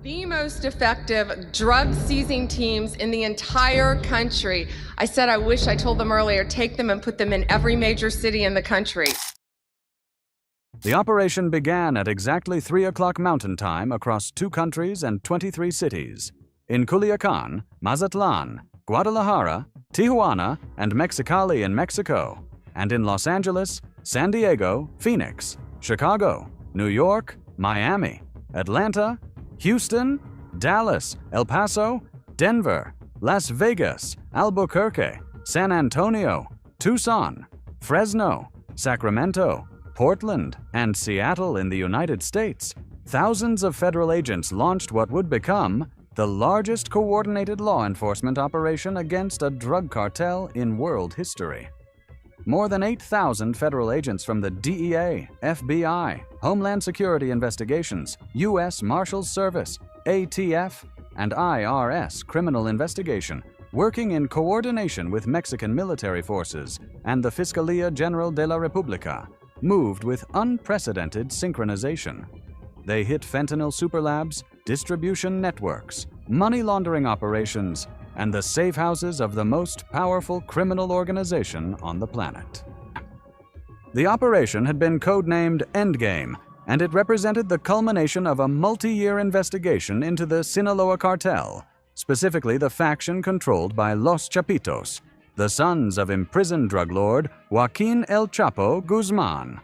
The most effective drug seizing teams in the entire country. I said I wish I told them earlier, take them and put them in every major city in the country. The operation began at exactly 3 o'clock Mountain Time across 2 countries and 23 cities. In Culiacan, Mazatlan, Guadalajara, Tijuana, and Mexicali in Mexico, and in Los Angeles, San Diego, Phoenix, Chicago, New York, Miami, Atlanta, Houston, Dallas, El Paso, Denver, Las Vegas, Albuquerque, San Antonio, Tucson, Fresno, Sacramento, Portland, and Seattle in the United States. Thousands of federal agents launched what would become the largest coordinated law enforcement operation against a drug cartel in world history. More than 8,000 federal agents from the DEA, FBI, Homeland Security Investigations, U.S. Marshals Service, ATF, and IRS Criminal Investigation, working in coordination with Mexican military forces and the Fiscalía General de la República, moved with unprecedented synchronization. They hit fentanyl superlabs, distribution networks, money laundering operations, and the safe houses of the most powerful criminal organization on the planet. The operation had been codenamed Endgame, and it represented the culmination of a multi-year investigation into the Sinaloa cartel, specifically the faction controlled by Los Chapitos, the sons of imprisoned drug lord Joaquin El Chapo Guzman.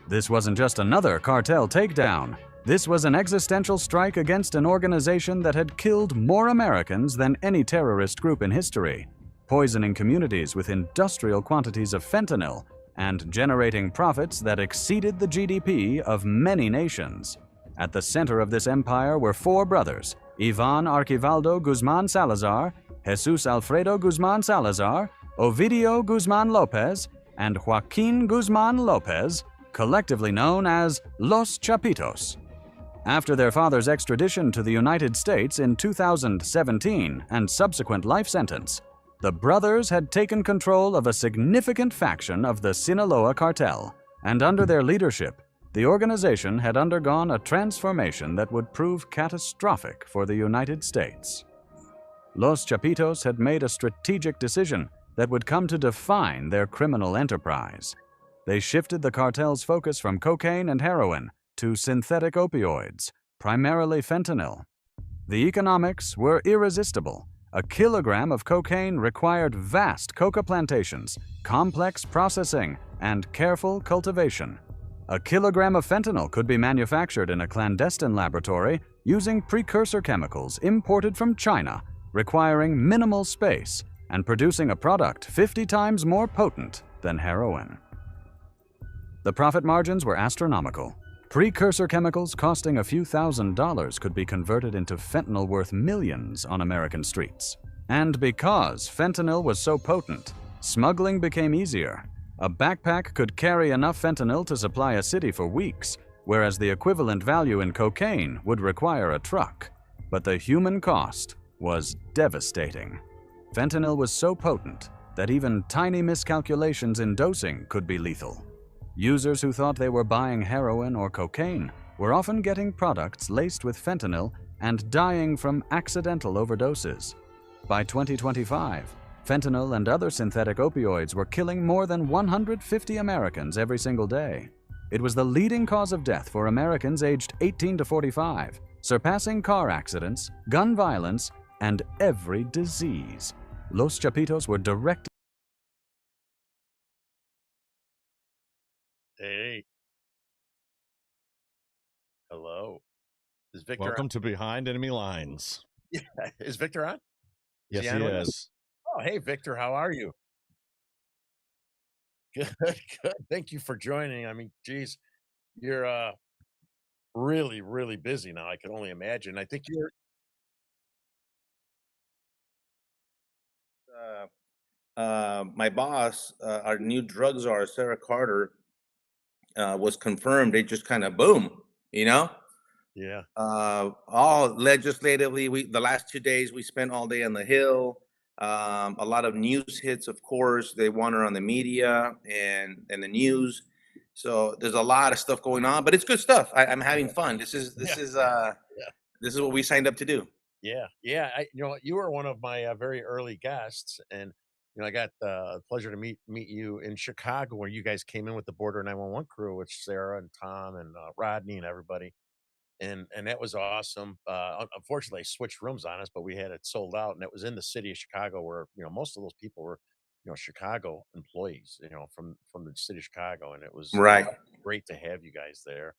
This wasn't just another cartel takedown. This was an existential strike against an organization that had killed more Americans than any terrorist group in history, poisoning communities with industrial quantities of fentanyl and generating profits that exceeded the GDP of many nations. At the center of this empire were 4 brothers, Ivan Archivaldo Guzman Salazar, Jesus Alfredo Guzman Salazar, Ovidio Guzman Lopez, and Joaquin Guzman Lopez, collectively known as Los Chapitos. After their father's extradition to the United States in 2017 and subsequent life sentence, the brothers had taken control of a significant faction of the Sinaloa cartel, and under their leadership, the organization had undergone a transformation that would prove catastrophic for the United States. Los Chapitos had made a strategic decision that would come to define their criminal enterprise. They shifted the cartel's focus from cocaine and heroin to synthetic opioids, primarily fentanyl. The economics were irresistible. A kilogram of cocaine required vast coca plantations, complex processing, and careful cultivation. A kilogram of fentanyl could be manufactured in a clandestine laboratory using precursor chemicals imported from China, requiring minimal space and producing a product 50 times more potent than heroin. The profit margins were astronomical. Precursor chemicals costing a few $1,000s could be converted into fentanyl worth millions on American streets. And because fentanyl was so potent, smuggling became easier. A backpack could carry enough fentanyl to supply a city for weeks, whereas the equivalent value in cocaine would require a truck. But the human cost was devastating. Fentanyl was so potent that even tiny miscalculations in dosing could be lethal. Users who thought they were buying heroin or cocaine were often getting products laced with fentanyl and dying from accidental overdoses. By 2025, fentanyl and other synthetic opioids were killing more than 150 Americans every single day. It was the leading cause of death for Americans aged 18 to 45, surpassing car accidents, gun violence, and every disease. Los Chapitos were directed. Hey. Hello. Is Victor Welcome to Behind Enemy Lines. on? Yeah. Is Victor on? Yes, he on with us? is. Oh, hey, Victor. How are you? Good, good. Thank you for joining. I mean, geez, you're really, really busy now. I can only imagine. I think you're my boss, our new drug czar, Sarah Carter, was confirmed. They just kind of boom, you know. yeah. All legislatively, the last 2 days we spent all day on the Hill. A lot of news hits, of course. They want her on the media and the news. So there's a lot of stuff going on, but it's good stuff. I'm having fun. This is This is what we signed up to do. Yeah, yeah. You were one of my very early guests, and I got the pleasure to meet you in Chicago, where you guys came in with the Border 911 crew, with Sarah and Tom and Rodney and everybody, and that was awesome. Unfortunately, they switched rooms on us, but we had it sold out, and it was in the city of Chicago, where most of those people were Chicago employees, from the city of Chicago, and it was Right. great to have you guys there.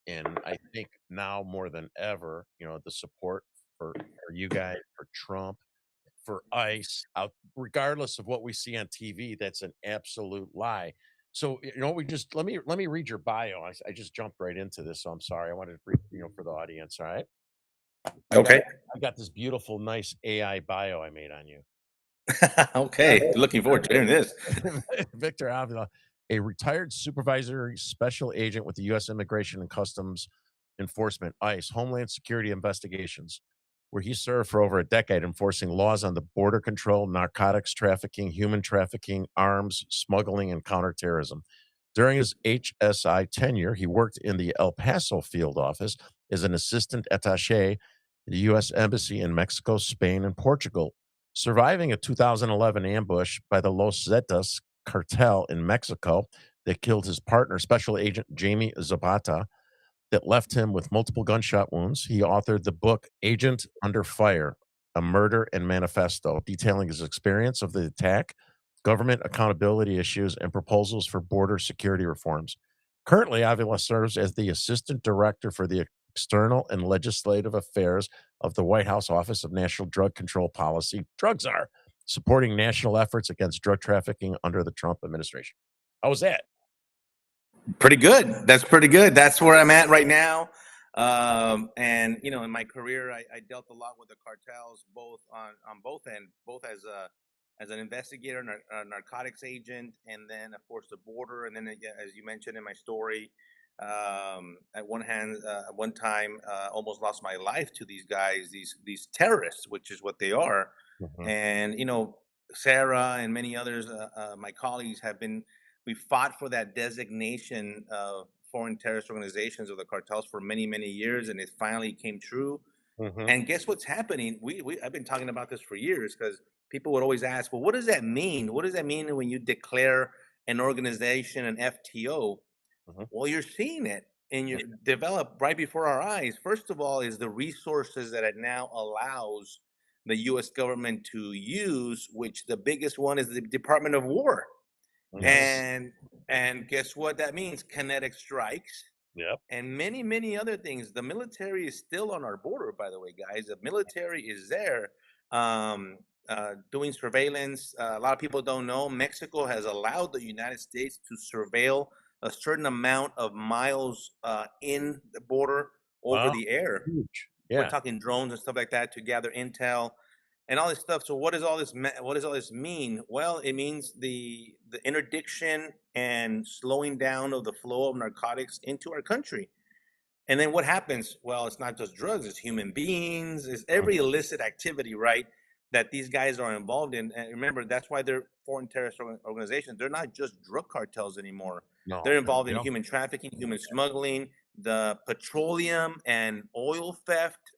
And I think now more than ever, the support for you guys, for Trump, for ICE, regardless of what we see on TV, that's an absolute lie. So, we just let me read your bio. I just jumped right into this, so I'm sorry. I wanted to read, for the audience. All right, I got Okay. I got this beautiful, nice AI bio I made on you. Okay. Looking forward to hearing this. Victor Avila, a retired supervisory special agent with the U.S. Immigration and Customs Enforcement, ICE, Homeland Security Investigations, where he served for over a decade enforcing laws on the border control, narcotics trafficking, human trafficking, arms, smuggling, and counterterrorism. During his HSI tenure, he worked in the El Paso field office as an assistant attaché at the U.S. Embassy in Mexico, Spain, and Portugal, surviving a 2011 ambush by the Los Zetas cartel in Mexico that killed his partner, Special Agent Jamie Zapata, that left him with multiple gunshot wounds. He authored the book Agent Under Fire, A Murder and Manifesto, detailing his experience of the attack, government accountability issues, and proposals for border security reforms. Currently, Avila serves as the Assistant Director for the External and Legislative Affairs of the White House Office of National Drug Control Policy, Drug Czar, supporting national efforts against drug trafficking under the Trump administration. How was that? Pretty good. That's pretty good. That's where I'm at right now. And in my career, I dealt a lot with the cartels, both on both ends, both as an investigator, a narcotics agent, and then of course the border. And then as you mentioned in my story, at one time, almost lost my life to these guys, these terrorists, which is what they are. Mhm. And Sarah and many others, my colleagues, we fought for that designation of foreign terrorist organizations of the cartels for many, many years, and it finally came true. Mhm. And guess what's happening? I've been talking about this for years, because people would always ask, well, what does that mean? What does that mean when you declare an organization an FTO? Mhm. Well, you're seeing it, and you develop right before our eyes. First of all, is the resources that it now allows the U.S. government to use, which the biggest one is the Department of War. Yes. And guess what that means? Kinetic strikes Yep. and many, many other things. The military is still on our border, by the way, guys. The military is there, doing surveillance. A lot of people don't know Mexico has allowed the United States to surveil a certain amount of miles in the border over Wow. the air. Huge. We're Yeah. talking drones and stuff like that to gather intel and all this stuff. So what does all this what does all this mean? Well, it means the interdiction and slowing down of the flow of narcotics into our country. And then what happens? Well, it's not just drugs, it's human beings, it's every illicit activity, right? That these guys are involved in. And remember, that's why they're foreign terrorist organizations. They're not just drug cartels anymore. No. They're involved in Yeah. human trafficking, human smuggling, the petroleum and oil theft,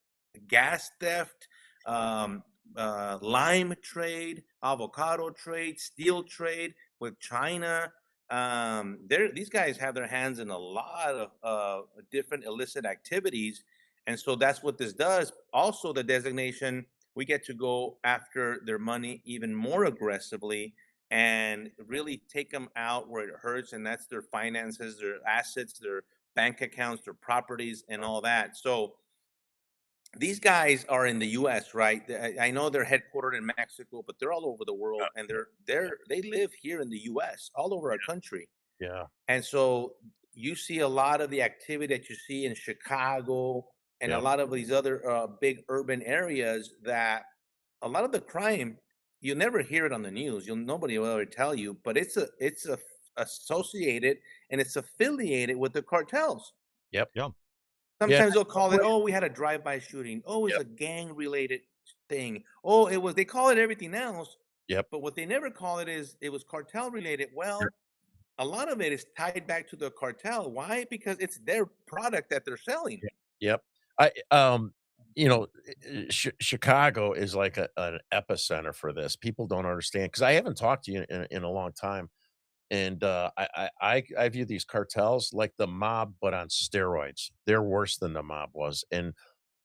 gas theft, lime trade, avocado trade, steel trade with China. These guys have their hands in a lot of different illicit activities, and so that's what this does. Also, the designation, we get to go after their money even more aggressively and really take them out where it hurts, and that's their finances, their assets, their bank accounts, their properties, and all that. So these guys are in the U.S., right? I know they're headquartered in Mexico, but they're all over the world, and they live here in the U.S., all over our country. Yeah. And so you see a lot of the activity that you see in Chicago and a Yep. lot of these other big urban areas, that a lot of the crime, you'll never hear it on the news. Nobody will ever tell you, but it's associated and it's affiliated with the cartels. Yep. Yeah. Yeah. Sometimes they'll call it, oh, we had a drive-by shooting. Oh, it's Yep. a gang-related thing. Oh, they call it everything else, Yep. but what they never call it is it was cartel related. Well, a lot of it is tied back to the cartel. Why? Because it's their product that they're selling. Yep. I you know, Chicago is like an epicenter for this. People don't understand because I haven't talked to you in a long time, and I view these cartels like the mob, but on steroids. They're worse than the mob was, and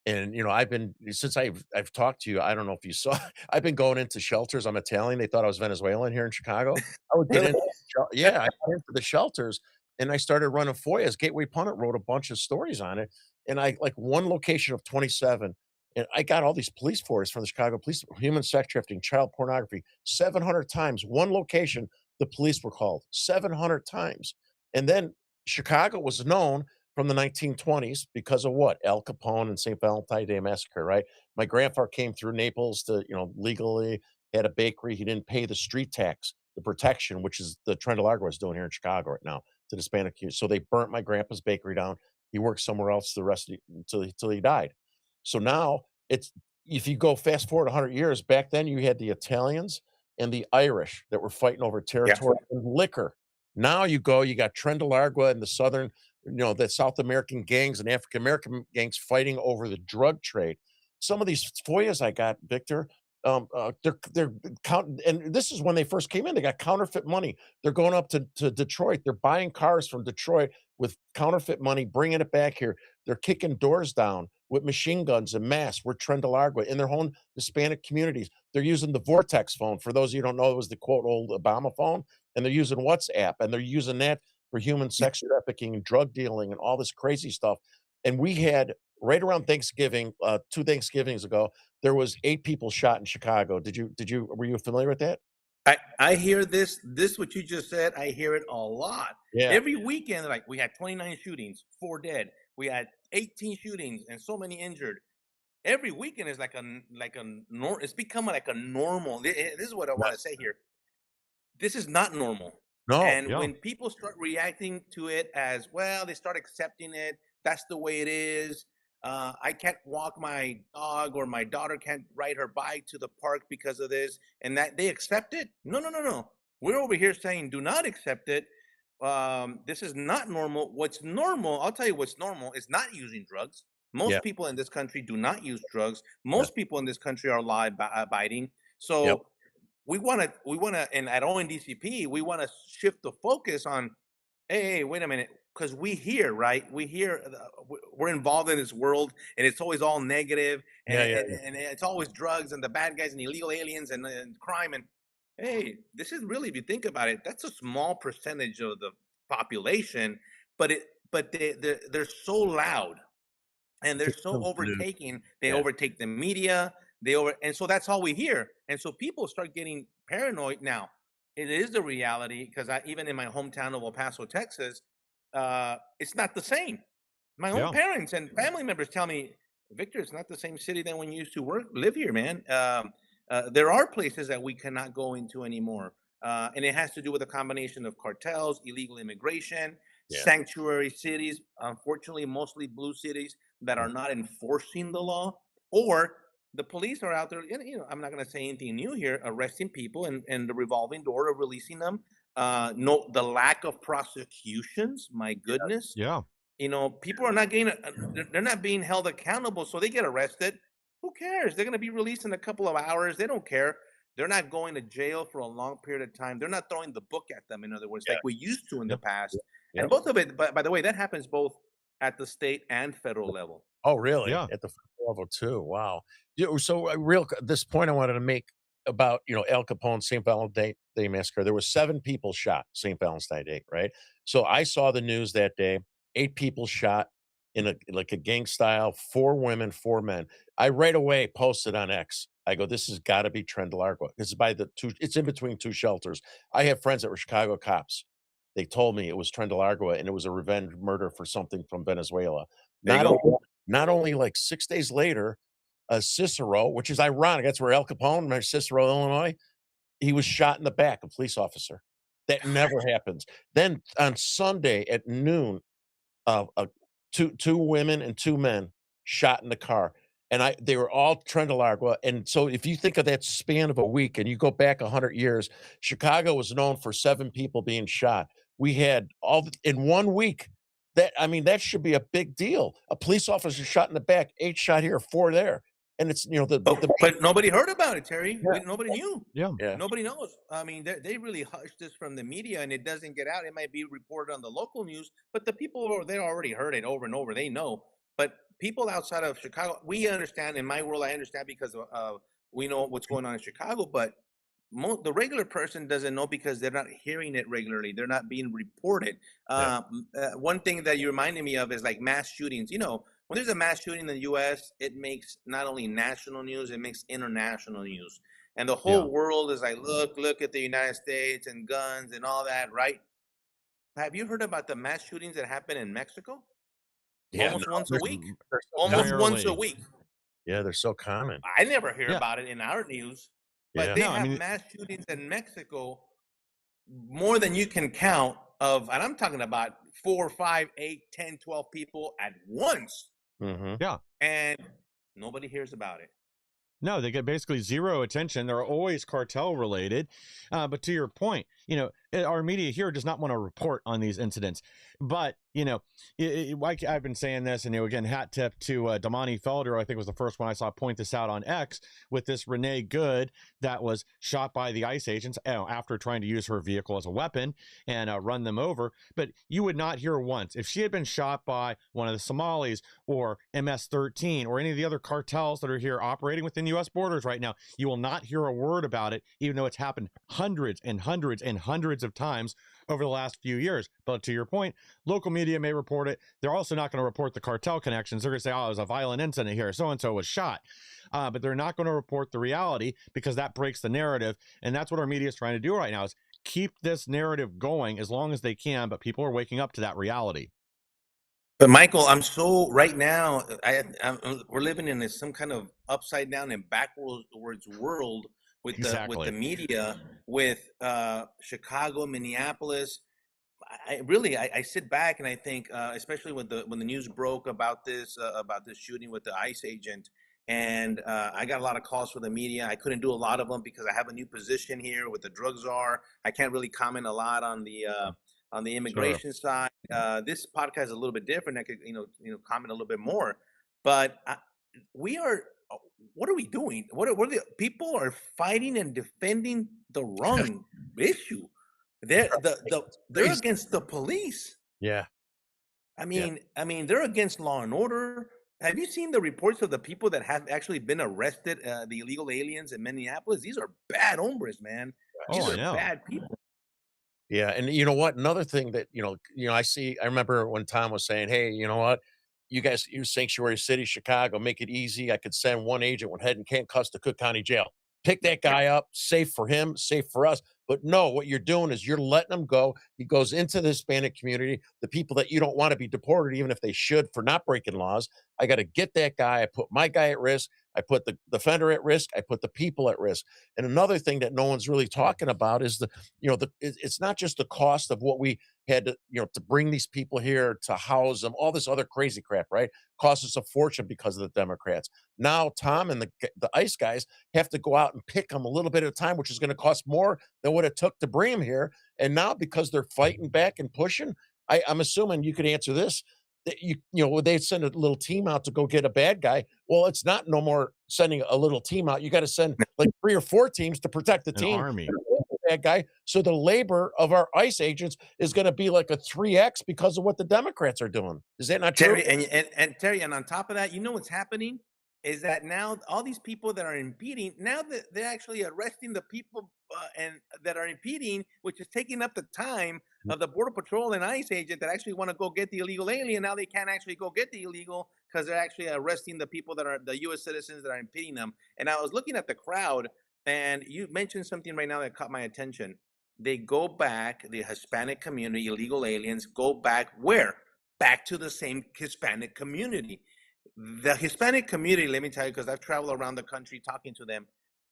you know, I've been since I've talked to you. I don't know if you saw. I've been going into shelters. I'm Italian. They thought I was Venezuelan here in Chicago. I would get Really? into yeah, I went into the shelters and I started running FOIAs. Gateway Pundit wrote a bunch of stories on it, and I like one location of 27, and I got all these police force from the Chicago Police, human sex trafficking, child pornography, 700 times. One location, the police were called 700 times, and then Chicago was known from the 1920s because of what? Al Capone and St. Valentine Day Massacre, right? My grandfather came through Naples to, you know, legally had a bakery. He didn't pay the street tax, the protection, which is the Trent Largo is doing here in Chicago right now to the Hispanic community. So they burnt my grandpa's bakery down. He worked somewhere else the rest of until he died. So now it's if you go fast forward 100 years, back then you had the Italians and the Irish that were fighting over Yeah. territory and liquor. Now you go, you got Trendelargua and the southern, you know, the South American gangs and African American gangs fighting over the drug trade. Some of these FOIAs I got, Victor, they're counting, and this is when they first came in. They got counterfeit money. They're going up to Detroit. They're buying cars from Detroit with counterfeit money, bringing it back here. They're kicking doors down with machine guns and masks. We're Trendelargua in their own Hispanic communities. They're using the Vortex phone. For those of you who don't know, it was the quote old Obama phone, and they're using WhatsApp, and they're using that for human sex trafficking and drug dealing and all this crazy stuff. And we had right around Thanksgiving, 2 Thanksgivings ago, there was 8 people shot in Chicago. Did you were you familiar with that? I hear this what you just said. I hear it a lot. Yeah. Every weekend, like we had 29 shootings, 4 dead. We had 18 shootings and so many injured. Every weekend is like it's become like a normal. This is what I want to say here. This is not normal. No. And Yeah. when people start reacting to it as well, they start accepting it. That's the way it is. I can't walk my dog, or my daughter can't ride her bike to the park because of this, and that they accept it. No, no, no, no. We're over here saying do not accept it. This is not normal. What's normal, I'll tell you what's normal, is not using drugs. Yeah. Most people in this country do not use drugs. Yeah. Most people in this country are law abiding. Yep. So we want to, and at ONDCP, we want to shift the focus on, hey, wait a minute, because we hear, right? We hear we're involved in this world, and it's always all negative, and, Yeah, yeah, and it's always drugs and the bad guys and illegal aliens and crime. And hey, this is really, if you think about it, that's a small percentage of the population, but they're so loud and they're so Dude. overtaking. They Yeah. overtake the media. And so that's all we hear. And so people start getting paranoid now. It is the reality, because even in my hometown of El Paso, Texas, it's not the same. My own Yeah. parents and family members tell me, Victor, it's not the same city than when you used to live here, man. There are places that we cannot go into anymore. And it has to do with a combination of cartels, illegal immigration, Yeah. sanctuary cities, unfortunately, mostly blue cities that are not enforcing the law, or the police are out there. I'm not going to say anything new here, arresting people and the revolving door of releasing them. No, the lack of prosecutions, my goodness. Yeah. People are not getting, they're not being held accountable, so they get arrested. Who cares? They're going to be released in a couple of hours. They don't care. They're not going to jail for a long period of time. They're not throwing the book at them, in other words, Yeah. like we used to in the Yep. past. Yep. And both of it, by the way, that happens both at the state and federal level. Oh, really? Yeah. At the federal level too. Wow. So this point I wanted to make about, Al Capone, St. Valentine Day Massacre. There were 7 people shot St. Valentine's Day, right? So I saw the news that day, 8 people shot in a gang style, 4 women, 4 men. I right away posted on X. I go, this has got to be Trendelargua. This is it's in between 2 shelters. I have friends that were Chicago cops. They told me it was Trendelargua and it was a revenge murder for something from Venezuela. There you Not go. only, not only like 6 days later, Cicero, which is ironic. That's where Al Capone, Cicero, Illinois, he was shot in the back, a police officer. That never happens. Then on Sunday at noon, two women and 2 men shot in the car, and they were all Trendelargua. And so, if you think of that span of a week, and you go back 100 years, Chicago was known for 7 people being shot. We had in 1 week, That should be a big deal. A police officer shot in the back, 8 shot here, 4 there, and it's But nobody heard about it, Terry. Yeah. Nobody knew. Yeah. yeah. Nobody knows. I mean, they really hushed this from the media, and it doesn't get out. It might be reported on the local news, but the people they already heard it over and over. They know. But people outside of Chicago, we understand. In my world, I understand because we know what's going on in Chicago. But the regular person doesn't know because they're not hearing it regularly. They're not being reported. Yeah. One thing that you reminded me of is like mass shootings. You know, when there's a mass shooting in the U.S., it makes not only national news, it makes international news. And the whole world is like, look at the United States and guns and all that, right? Have you heard about the mass shootings that happen in Mexico? Yeah, Almost no, once a they're- week. they're so Almost common. once a Rarely. week. Yeah, they're so common. I never hear Yeah. about it in our news, but Yeah. they No, I have mean- mass shootings in Mexico more than you can count of, and I'm talking about 4, 5, 8, 10, 12 people at once, Mhm. and nobody hears about it. No, they get basically zero attention. They're always cartel related. But to your point, our media here does not want to report on these incidents. But, like I've been saying this, and again, hat tip to Damani Felder, I think was the first one I saw point this out on X with this Renee Good that was shot by the ICE agents after trying to use her vehicle as a weapon and run them over. But you would not hear once. If she had been shot by one of the Somalis or MS-13 or any of the other cartels that are here operating within U.S. borders right now, you will not hear a word about it, even though it's happened hundreds and hundreds and hundreds of times over the last few years. But to your point, local media may report it. They're also not going to report the cartel connections. They're going to say, oh, it was a violent incident here. So-and-so was shot. But they're not going to report the reality because that breaks the narrative. And that's what our media is trying to do right now is keep this narrative going as long as they can. But people are waking up to that reality. But Michael, I'm so right now. We're living in some kind of upside down and backwards world with Exactly. the media, with Chicago, Minneapolis. I sit back and I think, especially when the news broke about this shooting with the ICE agent, and I got a lot of calls for the media. I couldn't do a lot of them because I have a new position here with the drug czar. I can't really comment a lot on the immigration side. This podcast is a little bit different. I could comment a little bit more, but we are. What are we doing? What are the people are fighting and defending the wrong issue? They're against the police. Yeah. I mean, they're against law and order. Have you seen the reports of the people that have actually been arrested? The illegal aliens in Minneapolis. These are bad hombres, man. These Oh, I are know. bad people. Yeah, and you know what? Another thing that I remember when Tom was saying, "Hey, you know what? You guys, you Sanctuary City, Chicago, make it easy. I could send one agent with head and handcuffs to Cook County Jail. Pick that guy up, safe for him, safe for us." But no, what you're doing is you're letting him go. He goes into the Hispanic community, the people that you don't want to be deported, even if they should for not breaking laws. I got to get that guy. I put my guy at risk. I put the defender at risk. I put the people at risk. And another thing that no one's really talking about is it's not just the cost of what we had to bring these people here, to house them, all this other crazy crap, right? Costs us a fortune because of the Democrats. Now Tom and the ICE guys have to go out and pick them a little bit at a time, which is going to cost more than what it took to bring them here. And now because they're fighting back and pushing, I'm assuming you could answer this. That they send a little team out to go get a bad guy. Well, it's not no more sending a little team out. You got to send like 3 or 4 teams to protect the An team. army. Bad guy. So the labor of our ICE agents is going to be like a 3x because of what the Democrats are doing. Is that not true? Terry, and Terry, and on top of that, what's happening is that now all these people that are impeding, now that they're actually arresting the people and that are impeding, which is taking up the time of the Border Patrol and ICE agent that actually want to go get the illegal alien. Now they can't actually go get the illegal because they're actually arresting the people that are the U.S. citizens that are impeding them. And I was looking at the crowd, and you mentioned something right now that caught my attention. They go back, the Hispanic community, illegal aliens go back where? Back to the same Hispanic community. The Hispanic community, let me tell you, because I've traveled around the country talking to them,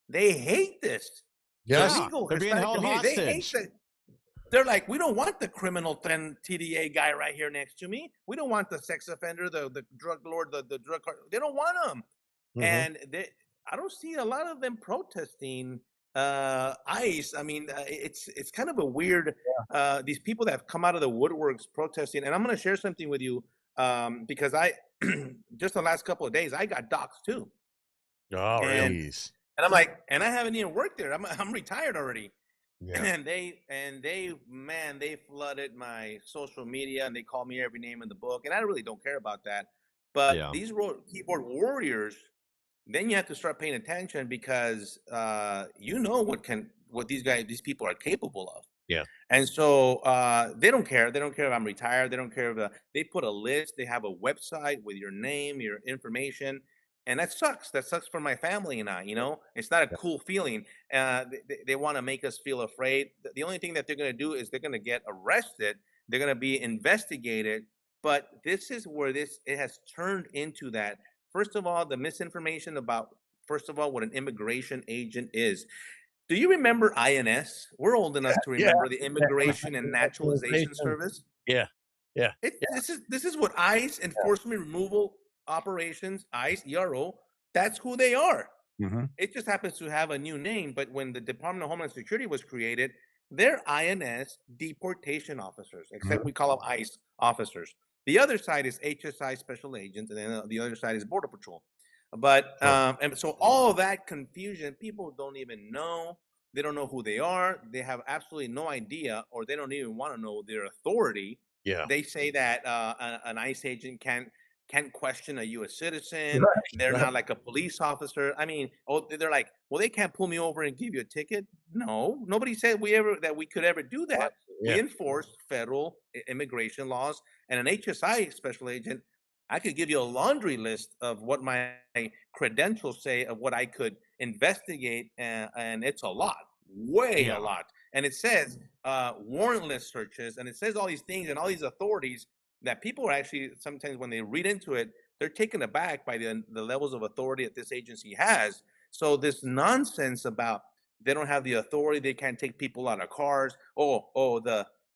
they hate this. Yes. The legal they're being Hispanic held community, they hate hostage. they're like, we don't want the criminal TDA guy right here next to me. We don't want the sex offender, the drug lord, the drug card. They don't want him. Mhm. And I don't see a lot of them protesting ICE. I mean, it's kind of a weird. These people that have come out of the woodworks protesting, and I'm going to share something with you because I just the last couple of days I got doxxed too, Oh, and really? Jeez. and I'm like, and I haven't even worked there. I'm retired already. Yeah. And they man, they flooded my social media and they called me every name in the book. And I really don't care about that. But Yeah. these keyboard warriors, then you have to start paying attention because you know what these people are capable of. Yeah. And so they don't care. They don't care if I'm retired. They don't care if they put a list. They have a website with your name, your information, and that sucks. That sucks for my family and I. You know, it's not a cool feeling. They want to make us feel afraid. The only thing that they're going to do is they're going to get arrested. They're going to be investigated. But this is where it has turned into that. First of all, the misinformation about first of all what an immigration agent is. Do you remember INS? We're old enough to Yeah. remember the Immigration and Naturalization Service. Yeah. Yeah. This is what ICE, Enforcement Removal Operations, ICE, ERO, that's who they are. Mm-hmm. It just happens to have a new name, but when the Department of Homeland Security was created, they're INS deportation officers, except we call them ICE officers. The other side is HSI special agents, and then the other side is Border Patrol. But and so all that confusion, people don't even know. They don't know who they are. They have absolutely no idea, or they don't even want to know their authority. Yeah. They say that an ICE agent can't question a U.S. citizen. Right, They're right. not like a police officer. I mean, oh, they're like, well, they can't pull me over and give you a ticket. No, nobody said that we could ever do that. Yeah. We enforce federal immigration laws, and an HSI special agent, I could give you a laundry list of what my credentials say of what I could investigate, and it's a lot, way a lot. And it says warrantless searches, and it says all these things and all these authorities that people are actually sometimes when they read into it, they're taken aback by the levels of authority that this agency has. So this nonsense about they don't have the authority, they can't take people out of cars.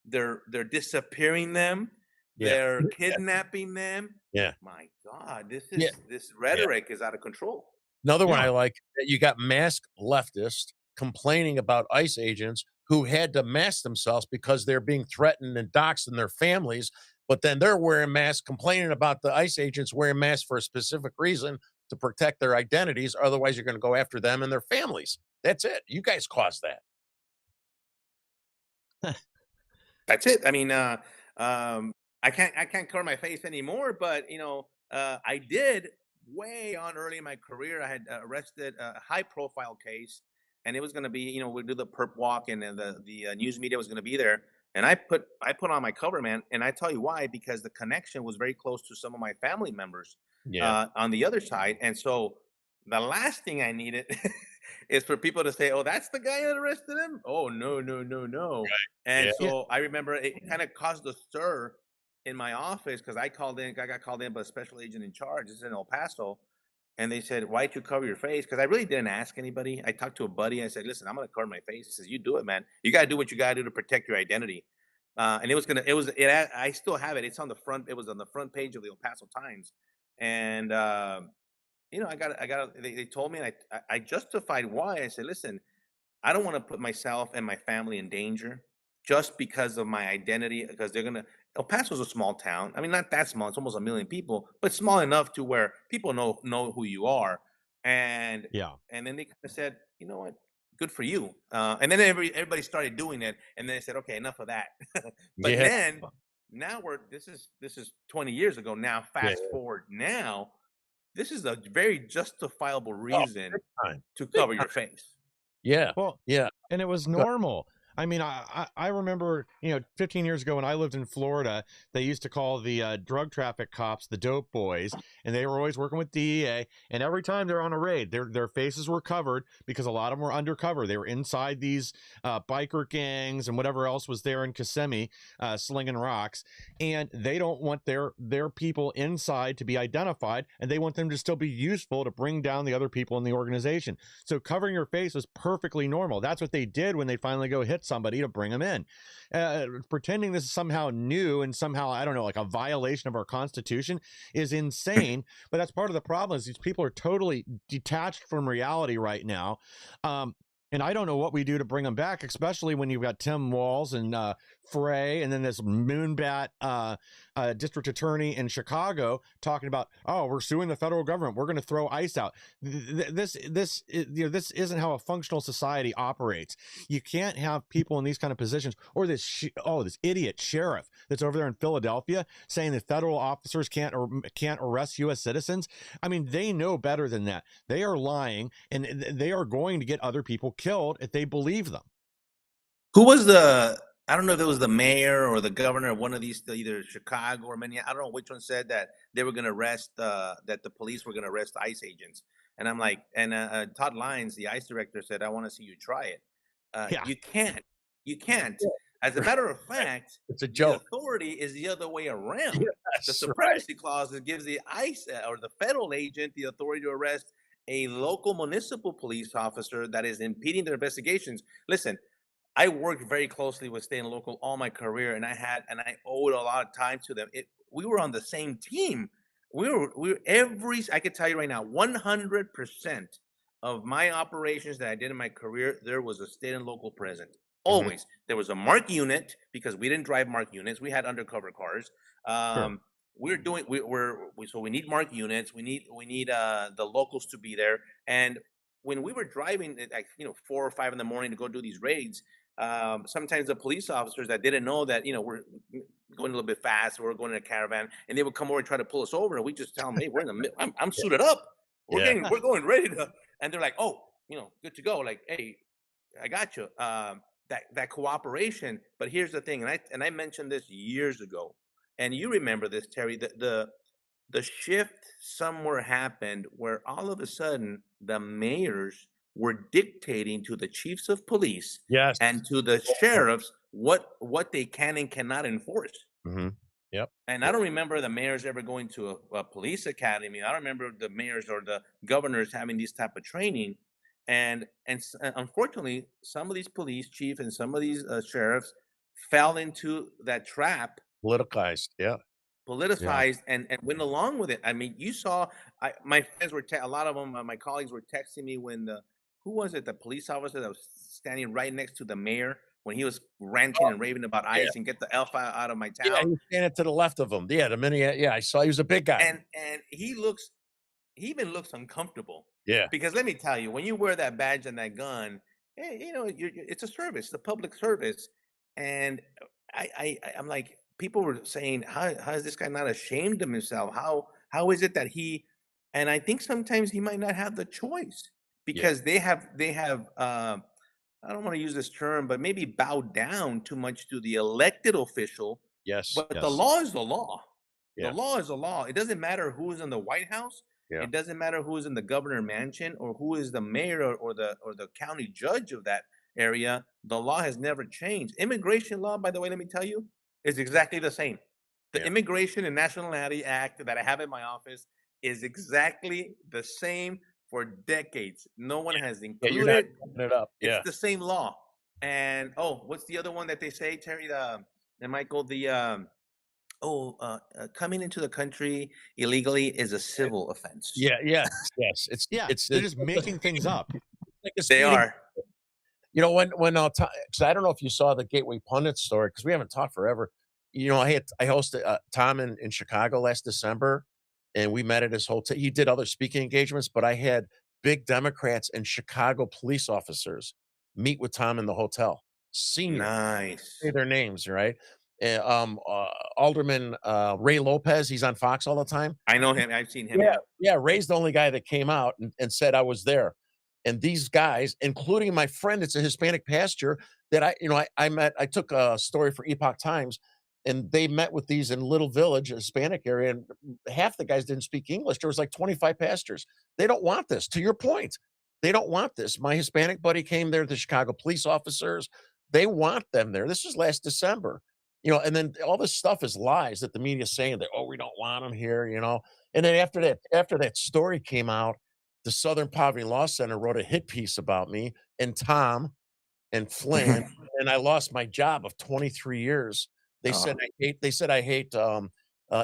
They're disappearing them, Yeah. they're kidnapping them. Yeah. My God, Yeah. this rhetoric is out of control. Another one Yeah. I like, you got masked leftists complaining about ICE agents who had to mask themselves because they're being threatened and doxxed in their families, but then they're wearing masks, complaining about the ICE agents wearing masks for a specific reason to protect their identities. Otherwise, you're going to go after them and their families. That's it. You guys caused that. That's it. I mean, I can't cover my face anymore, but I did way on early in my career. I had arrested a high profile case, and it was going to be, we do the perp walk, and then the news media was going to be there. And I put on my cover, man, and I tell you why, because the connection was very close to some of my family members Yeah. on the other side, and so the last thing I needed is for people to say, "Oh, that's the guy that arrested him." Oh, no, no, no, no. And Yeah. so I remember it kind of caused a stir in my office because I got called in by a special agent in charge. It's in El Paso. And they said, "Why'd you cover your face?" Because I really didn't ask anybody. I talked to a buddy. I said, "Listen, I'm going to cover my face." He says, "You do it, man. You got to do what you got to do to protect your identity." And I still have it. It's on the front. It was on the front page of the El Paso Times. And, they told me, and I justified why. I said, "Listen, I don't want to put myself and my family in danger just because of my identity, because they're gonna El Paso's a small town. I mean, not that small, it's almost 1 million people, but small enough to where people know who you are." And Yeah. and then they kind of said, "You know what? Good for you." And then everybody started doing it, and then they said, "Okay, enough of that." But Yeah. then now this is 20 years ago. Now fast Yeah. forward now, this is a very justifiable reason Big time. to Big cover time. your face. Yeah. Well, Yeah. and it was normal. I mean, I remember, 15 years ago when I lived in Florida, they used to call the drug traffic cops the dope boys, and they were always working with DEA. And every time they're on a raid, their faces were covered because a lot of them were undercover. They were inside these biker gangs and whatever else was there in Kissimmee, slinging rocks. And they don't want their people inside to be identified, and they want them to still be useful to bring down the other people in the organization. So covering your face was perfectly normal. That's what they did when they finally go hit somebody to bring them in. Pretending this is somehow new and somehow, I don't know, like a violation of our Constitution is insane. But that's part of the problem is these people are totally detached from reality right now. And I don't know what we do to bring them back, especially when you've got Tim Walz and Frey, and then this Moonbat district attorney in Chicago talking about, oh, we're suing the federal government. We're going to throw ICE out. This isn't how a functional society operates. You can't have people in these kind of positions, or this idiot sheriff that's over there in Philadelphia saying that federal officers can't arrest U.S. citizens. I mean, they know better than that. They are lying, and they are going to get other people killed if they believe them. Who was I don't know if it was the mayor or the governor of one of these, either Chicago or Minneapolis. I don't know which one said that they were going to arrest, that the police were going to arrest ICE agents. And I'm like, Todd Lyons, the ICE director, said, I want to see you try it. Yeah. You can't. You can't. As a matter of fact, It's a joke. the authority is the other way around. Yes, The supremacy clause that gives the ICE or the federal agent the authority to arrest a local municipal police officer that is impeding their investigations. Listen, I worked very closely with state and local all my career, and I owed a lot of time to them. We were on the same team. I could tell you right now, 100% of my operations that I did in my career, there was a state and local present. Always. There was a marked unit, because we didn't drive marked units. We had undercover cars. Sure. So we need marked units. We need the locals to be there. And when we were driving at 4 or 5 in the morning to go do these raids, sometimes the police officers that didn't know that we're going a little bit fast, or we're going in a caravan, and they would come over and try to pull us over, and we just tell them, hey, we're in the middle. I'm suited up. We're going ready to. And they're like, oh, good to go. Like, hey, I got you. That cooperation. But here's the thing, and I mentioned this years ago, and you remember this, Terry. The shift somewhere happened where all of a sudden the mayors were dictating to the chiefs of police Yes. and to the sheriffs what they can and cannot enforce. Mm-hmm. Yep. And I don't remember the mayors ever going to a police academy. I don't remember the mayors or the governors having this type of training. And unfortunately, some of these police chiefs and some of these sheriffs fell into that trap, Politicized. Yeah. politicized, and went along with it. I mean, you saw, my friends were, a lot of them, my colleagues were texting me when who was it, the police officer that was standing right next to the mayor when he was ranting and raving about ICE and get the F out of my town. Yeah, he was standing to the left of him. Yeah, the minute. Yeah, I saw he was a big guy. And he even looks uncomfortable. Yeah. Because let me tell you, when you wear that badge and that gun, it's a service, it's a public service. And I'm like, people were saying, how is this guy not ashamed of himself? How is it that and I think sometimes he might not have the choice, because they have I don't want to use this term, but maybe bowed down too much to the elected official. Yes. But yes. the law is the law. Yeah. The law is the law. It doesn't matter who's in the White House. Yeah. It doesn't matter who is in the governor mansion, or who is the mayor or the county judge of that area. The law has never changed. Immigration law, by the way, let me tell you, is exactly the same. The Yeah. Immigration and Nationality Act that I have in my office is exactly the same for decades. No one has Yeah, included you're not it. opening it up. Yeah. It's the same law. And what's the other one that they say, Terry? Michael, coming into the country illegally is a civil offense. Yeah. Yes. Yes. They're just making things up. Like a They speeding- are. when because I don't know if you saw the Gateway Pundit story, because we haven't talked forever. I hosted Tom in Chicago last December, and we met at his hotel. He did other speaking engagements, but I had big Democrats and Chicago police officers meet with Tom in the hotel. Senior, Nice. say their names, right? Alderman Ray Lopez, he's on Fox all the time. I know him. I've seen him. Yeah, Ray's the only guy that came out and said I was there. And these guys, including my friend, it's a Hispanic pastor that I met. I took a story for Epoch Times, and they met with these in Little Village, a Hispanic area, and half the guys didn't speak English. There was like 25 pastors. They don't want this. To your point, they don't want this. My Hispanic buddy came there, the Chicago police officers. They want them there. This was last December. And then all this stuff is lies that the media is saying that, we don't want them here, And then after that story came out, the Southern Poverty Law Center wrote a hit piece about me and Tom and Flynn, and I lost my job of 23 years. They said I hate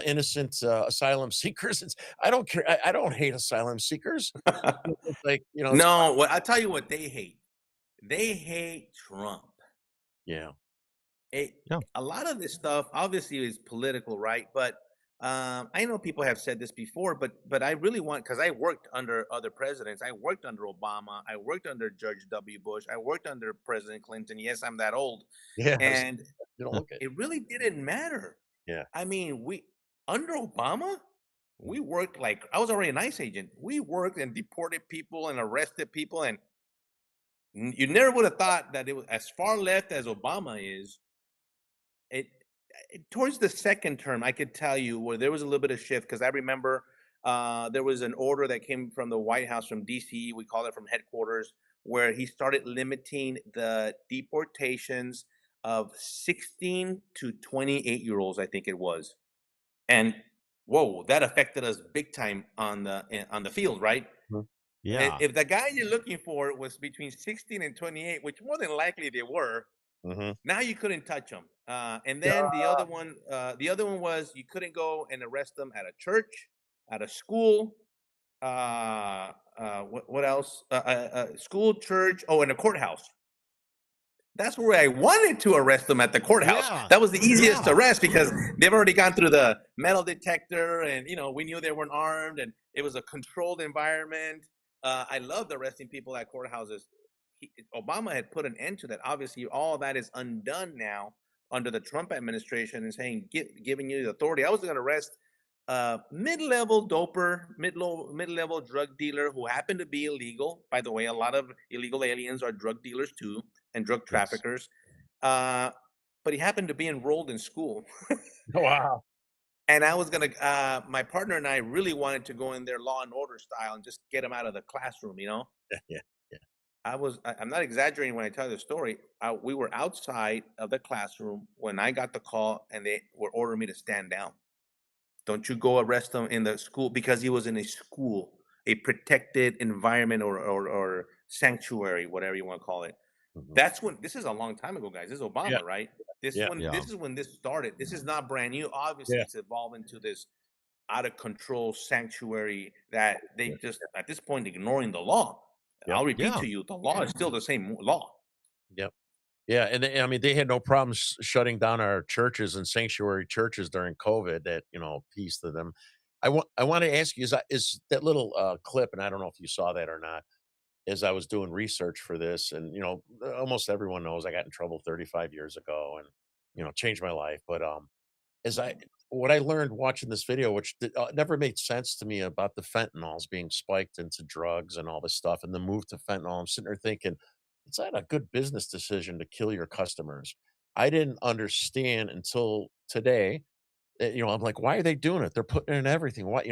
innocent asylum seekers. I don't care. I don't hate asylum seekers. It's like, No, I'll tell you what they hate. they hate Trump. Yeah. Yeah. A lot of this stuff obviously is political, right? But I know people have said this before, but I really want, because I worked under other presidents. I worked under Obama. I worked under George W. Bush. I worked under President Clinton. Yes, I'm that old, Yeah. and You don't look at. it really didn't matter. Yeah. I mean, we under Obama, we worked like I was already an ICE agent. We worked and deported people and arrested people, and you never would have thought that it was as far left as Obama is. It, towards the second term, I could tell you where there was a little bit of shift, because I remember there was an order that came from the White House, from DC. We call it from headquarters, where he started limiting the deportations of 16 to 28-year-olds, I think it was. And whoa, that affected us big time on the field, right? Yeah. If the guy you're looking for was between 16 and 28, which more than likely they were, Mm-hmm. now you couldn't touch them. And then the other one was you couldn't go and arrest them at a church, at a school. What else? School, church. Oh, in a courthouse. That's where I wanted to arrest them, at the courthouse. Yeah. That was the easiest Yeah. arrest, because they've already gone through the metal detector, and we knew they weren't armed, and it was a controlled environment. I loved arresting people at courthouses. Obama had put an end to that. Obviously, all of that is undone now under the Trump administration, and saying, giving you the authority. I was going to arrest a mid-level doper, mid-level drug dealer who happened to be illegal. By the way, a lot of illegal aliens are drug dealers too, and drug Yes. traffickers. But he happened to be enrolled in school. Wow. And I was gonna, my partner and I really wanted to go in there Law and Order style and just get him out of the classroom. Yeah. I'm not exaggerating when I tell the story. We were outside of the classroom when I got the call, and they were ordering me to stand down. Don't you go arrest him in the school, because he was in a school, a protected environment, or sanctuary, whatever you want to call it. Mhm. That's when, this is a long time ago, guys. This is Obama, Yeah. right? This Yeah. is when Yeah. this is when this started. This is not brand new. Obviously, Yeah. it's evolved into this out of control sanctuary that they just at this point ignoring the law. Yep. I'll repeat Yeah. to you, the law is still the same law. Yep. Yeah, and I mean, they had no problems shutting down our churches and sanctuary churches during COVID. That, peace to them. I want to ask you, is that little clip, and I don't know if you saw that or not. As I was doing research for this, and almost everyone knows I got in trouble 35 years ago, and changed my life. But as I what I learned watching this video, which never made sense to me, about the fentanyls being spiked into drugs and all this stuff, and the move to fentanyl. I'm sitting there thinking, it's not a good business decision to kill your customers. I didn't understand until today. I'm like, why are they doing it? They're putting it in everything. Why,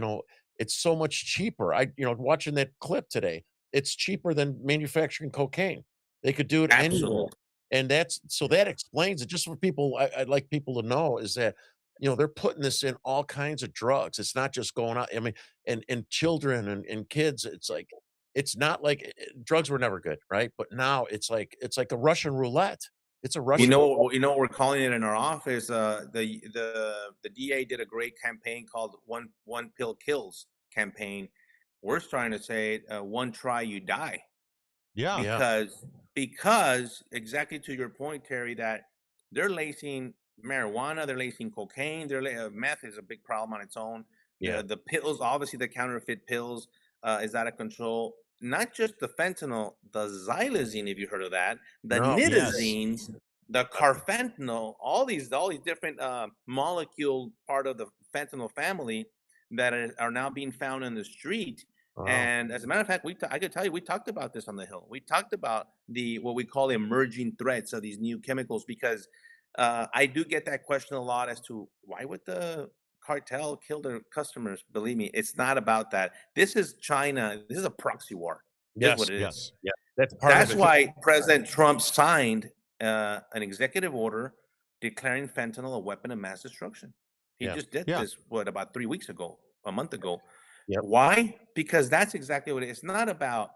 it's so much cheaper. Watching that clip today, it's cheaper than manufacturing cocaine. They could do it anywhere. Absolutely. And that explains it. Just for people, I'd like people to know is that, they're putting this in all kinds of drugs. It's not just going out. I mean, and children and kids, it's like, it's not like drugs were never good, right? But now it's like a Russian roulette. It's a Russian roulette. You know what we're calling it in our office. The DA did a great campaign called "One Pill Kills" campaign. We're trying to say, "One try, you die." Yeah. Yeah. Because exactly to your point, Terry, that they're lacing marijuana, they're lacing cocaine, meth is a big problem on its own. Yeah. The pills, obviously, the counterfeit pills is out of control. Not just the fentanyl, the xylazine, if you heard of that, the No. Yes. nitazines, the carfentanil, all these different molecule part of the fentanyl family that are now being found in the street. Wow. And as a matter of fact, I could tell you, we talked about this on the Hill. We talked about what we call emerging threats of these new chemicals, because I do get that question a lot as to why would the cartel kill their customers. Believe me, it's not about that. This is China. This is a proxy war. This is Yes. what it is. Yes. Yeah. That's part That's of it. why President Trump signed an executive order declaring fentanyl a weapon of mass destruction. He Yeah. just did Yeah. this, about 3 weeks ago, a month ago. Yep. Why? Because that's exactly what it is. It's not about,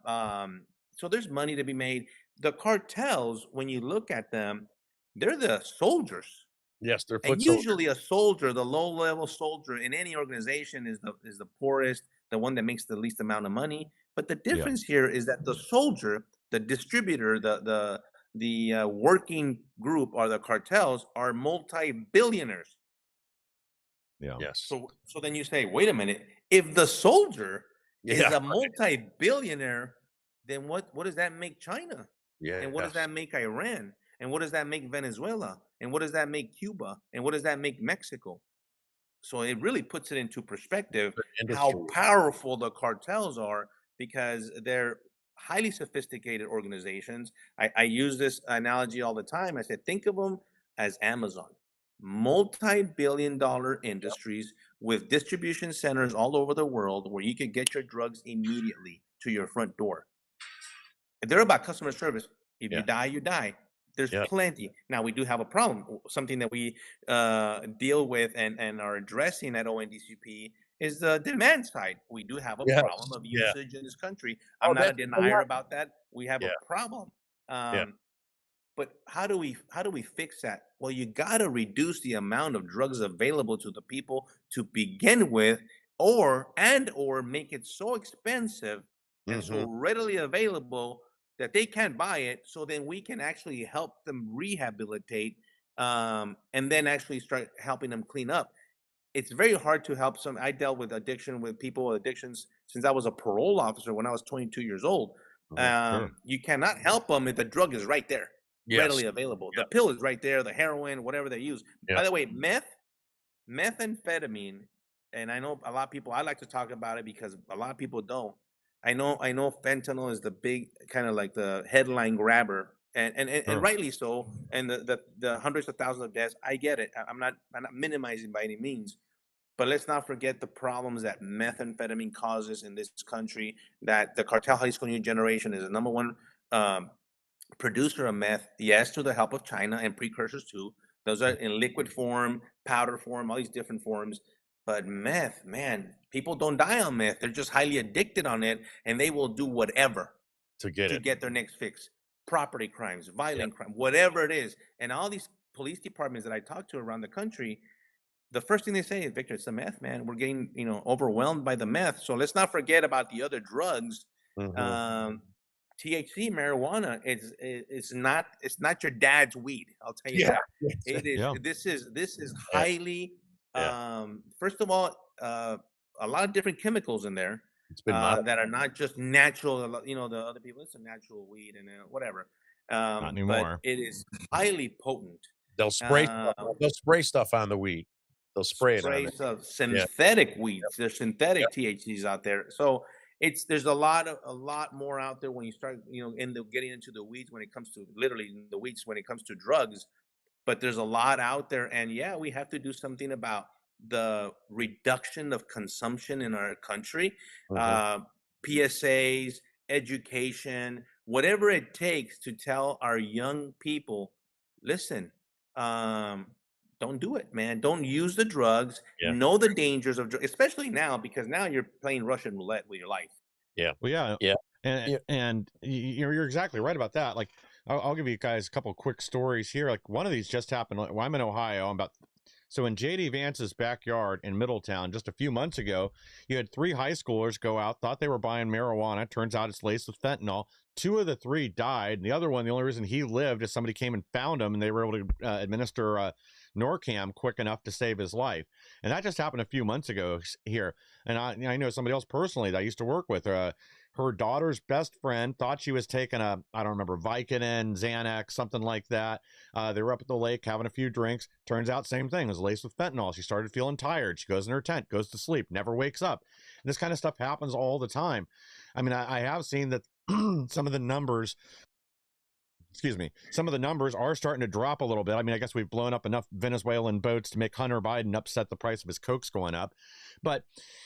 so there's money to be made. The cartels, when you look at them, they're the soldiers. Yes, they're And foot soldiers. usually a soldier, the low level soldier in any organization is the poorest, the one that makes the least amount of money. But the difference here is that the soldier The distributor, the working group or the cartels are multi-billionaires. Yeah. Yes. So then you say, wait a minute, if the soldier is Yeah. a multi-billionaire, then what does that make China? And what does Yes. that make Iran? And what does that make Venezuela? And what does that make Cuba? And what does that make Mexico? So it really puts it into perspective how Industry. powerful the cartels are, because they're highly sophisticated organizations. I use this analogy all the time. I said, think of them as Amazon, multi-billion dollar industries with distribution centers all over the world where you can get your drugs immediately to your front door. They're about customer service. If you Yeah. die, you die. There's Yeah. plenty. Now we do have a problem. Something that we deal with and are addressing at ONDCP is the demand side. We do have a Yes. problem of Yeah. usage in this country. Oh, I'm not a that's a denier lot. about that. We have Yeah. a problem. Yeah. But how do we fix that? Well, you got to reduce the amount of drugs available to the people to begin with, or make it so expensive and so Mhm. readily available that they can't buy it. So then we can actually help them rehabilitate, and then actually start helping them clean up. It's very hard to help some. I dealt with addiction with people with addictions since I was a parole officer when I was 22 years old. Sure. You cannot help them if the drug is right there, Yes. readily available. The Yeah. pill is right there, the heroin, whatever they use. Yeah. By the way, methamphetamine, and I know a lot of people. I like to talk about it because a lot of people don't. I know fentanyl is the big kind of like the headline grabber, and Sure. rightly so. And the hundreds of thousands of deaths. I get it. I'm not minimizing by any means, but let's not forget the problems that methamphetamine causes in this country. That the cartel Jalisco New Generation is the number one um, producer of meth, yes, to the help of China and precursors too. Those are in liquid form, powder form, all these different forms. But meth, man, people don't die on meth. They're just highly addicted on it, and they will do whatever To get to it. get their next fix. Property crimes, Yeah. violent crime, whatever it is. And all these police departments that I talk to around the country, the first thing they say is, Victor, it's the meth, man. We're getting, overwhelmed by the meth. So let's not forget about the other drugs. Mhm. THC, marijuana, it's not your dad's weed. I'll tell you Yeah. that. Yes. It is. Yeah. This is Yeah. highly. Yeah. First of all, a lot of different chemicals in there It's been modified. that are not just natural. The other people, it's a natural weed and whatever. Not But anymore. it is highly potent. They'll spray stuff on the weed. They'll spray it on Sprays it. of synthetic weeds. There's synthetic THCs out there. So there's a lot more out there when you start, getting into the weeds when it comes to literally in the weeds when it comes to drugs. But there's a lot out there, and yeah, we have to do something about the reduction of consumption in our country. Mhm. PSAs, education, whatever it takes to tell our young people, listen, um, don't do it, man. Don't use the drugs. Yeah. Know the dangers of drugs, especially now, because now you're playing Russian roulette with your life. Yeah. Well, yeah. Yeah. And Yeah. you're exactly right about that. Like, I'll give you guys a couple quick stories here. Like, one of these just happened. Well, I'm in Ohio. So in JD Vance's backyard in Middletown, just a few months ago, you had 3 high schoolers go out, thought they were buying marijuana. Turns out it's laced with fentanyl. 2 of the 3 died. And the other one, the only reason he lived is somebody came and found him, and they were able to administer Norcam quick enough to save his life. And that just happened a few months ago here. And I know somebody else personally that I used to work with. Her daughter's best friend thought she was taking I don't remember, Vicodin, Xanax, something like that. They were up at the lake having a few drinks. Turns out same thing, it was laced with fentanyl. She started feeling tired. She goes in her tent, goes to sleep, never wakes up. And this kind of stuff happens all the time. I mean, I have seen that some of the numbers are starting to drop a little bit. I mean, I guess we've blown up enough Venezuelan boats to make Hunter Biden upset the price of his Cokes going up. But,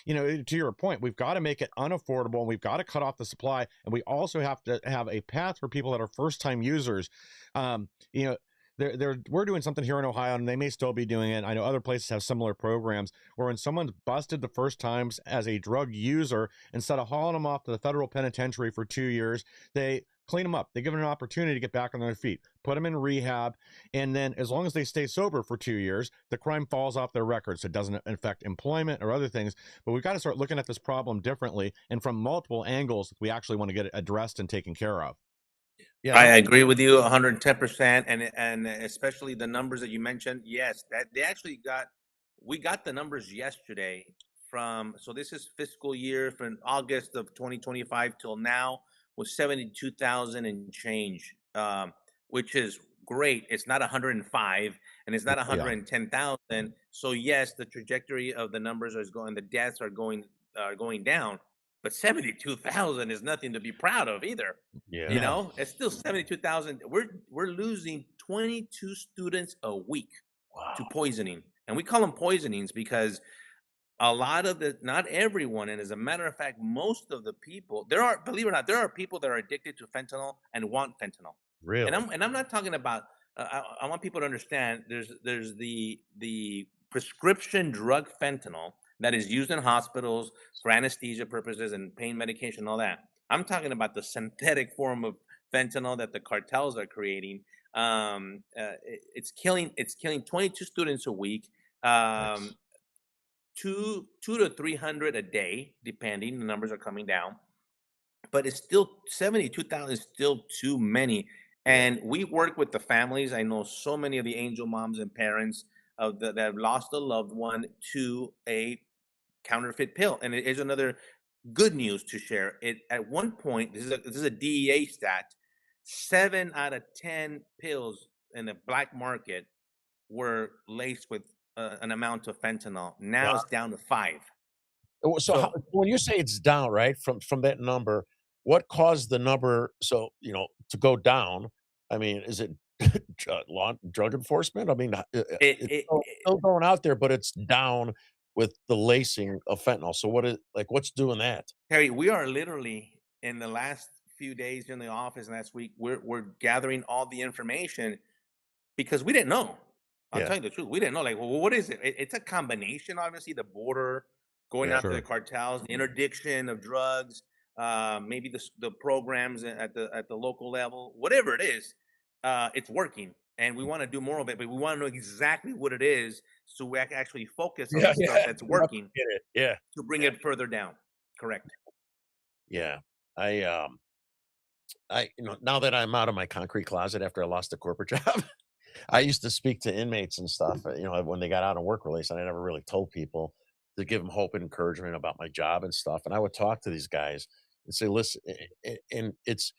to your point, we've got to make it unaffordable, and we've got to cut off the supply. And we also have to have a path for people that are first-time users. We're doing something here in Ohio, and they may still be doing it. I know other places have similar programs where when someone's busted the first times as a drug user, instead of hauling them off to the federal penitentiary for 2 years, they clean them up. They give them an opportunity to get back on their feet, put them in rehab, and then as long as they stay sober for 2 years, the crime falls off their record, so it doesn't affect employment or other things. But we've got to start looking at this problem differently and from multiple angles. We actually want to get it addressed and taken care of. Yeah, I agree with you 110%, and especially the numbers that you mentioned. Yes, that they actually we got the numbers yesterday from. So this is fiscal year from August of 2025 till now was 72,000 and change, which is great. It's not 105 and it's not yeah, 110,000. So yes, the trajectory of the numbers is going. The deaths are going down, but 72,000 is nothing to be proud of either. You yeah. Yeah. know, it's still 72,000. We're losing 22 students a week to Wow. poisoning. And we call them poisonings because a lot of the not everyone, and as a matter of fact, most of the people, there are, believe it or not, there are people that are addicted to fentanyl and want fentanyl. And Really? I'm not talking about I want people to understand there's the prescription drug fentanyl that is used in hospitals for anesthesia purposes and pain medication and all that. I'm talking about the synthetic form of fentanyl that the cartels are creating. It's killing 22 students a week. Um, Nice. two to 300 a day, depending. The numbers are coming down, but it's still 72,000 is still too many. Yeah. And we work with the families. I know so many of the angel moms and parents that have lost a loved one to a counterfeit pill. And it is another good news to share. It at one point, this is a DEA stat. 7 out of 10 pills in the black market were laced with an amount of fentanyl. Now Wow. it's down to 5. So how, So when you say it's down, right, from that number, what caused the number to go down? I mean, is it drug enforcement? I mean, it's still going out there, but it's down with the lacing of fentanyl. So what's doing that? Harry, we are literally in the last few days in the office last week. We're gathering all the information because we didn't know. I'll Yeah. tell you the truth. We didn't know. Like, well, what is it? It's a combination. Obviously, the border going Yeah. out to the Sure. cartels, the interdiction of drugs, maybe the programs at the local level, whatever it is. It's working, and we want to do more of it. But we want to know exactly what it is, so we actually focus on Yeah, the stuff yeah. that's Yep, I working get it. Yeah. to bring Yeah. it further down. Correct. Yeah. I now that I'm out of my concrete closet after I lost the corporate job, I used to speak to inmates and stuff, when they got out on work release, and I never really told people to give them hope and encouragement about my job and stuff. And I would talk to these guys and say, listen, and it's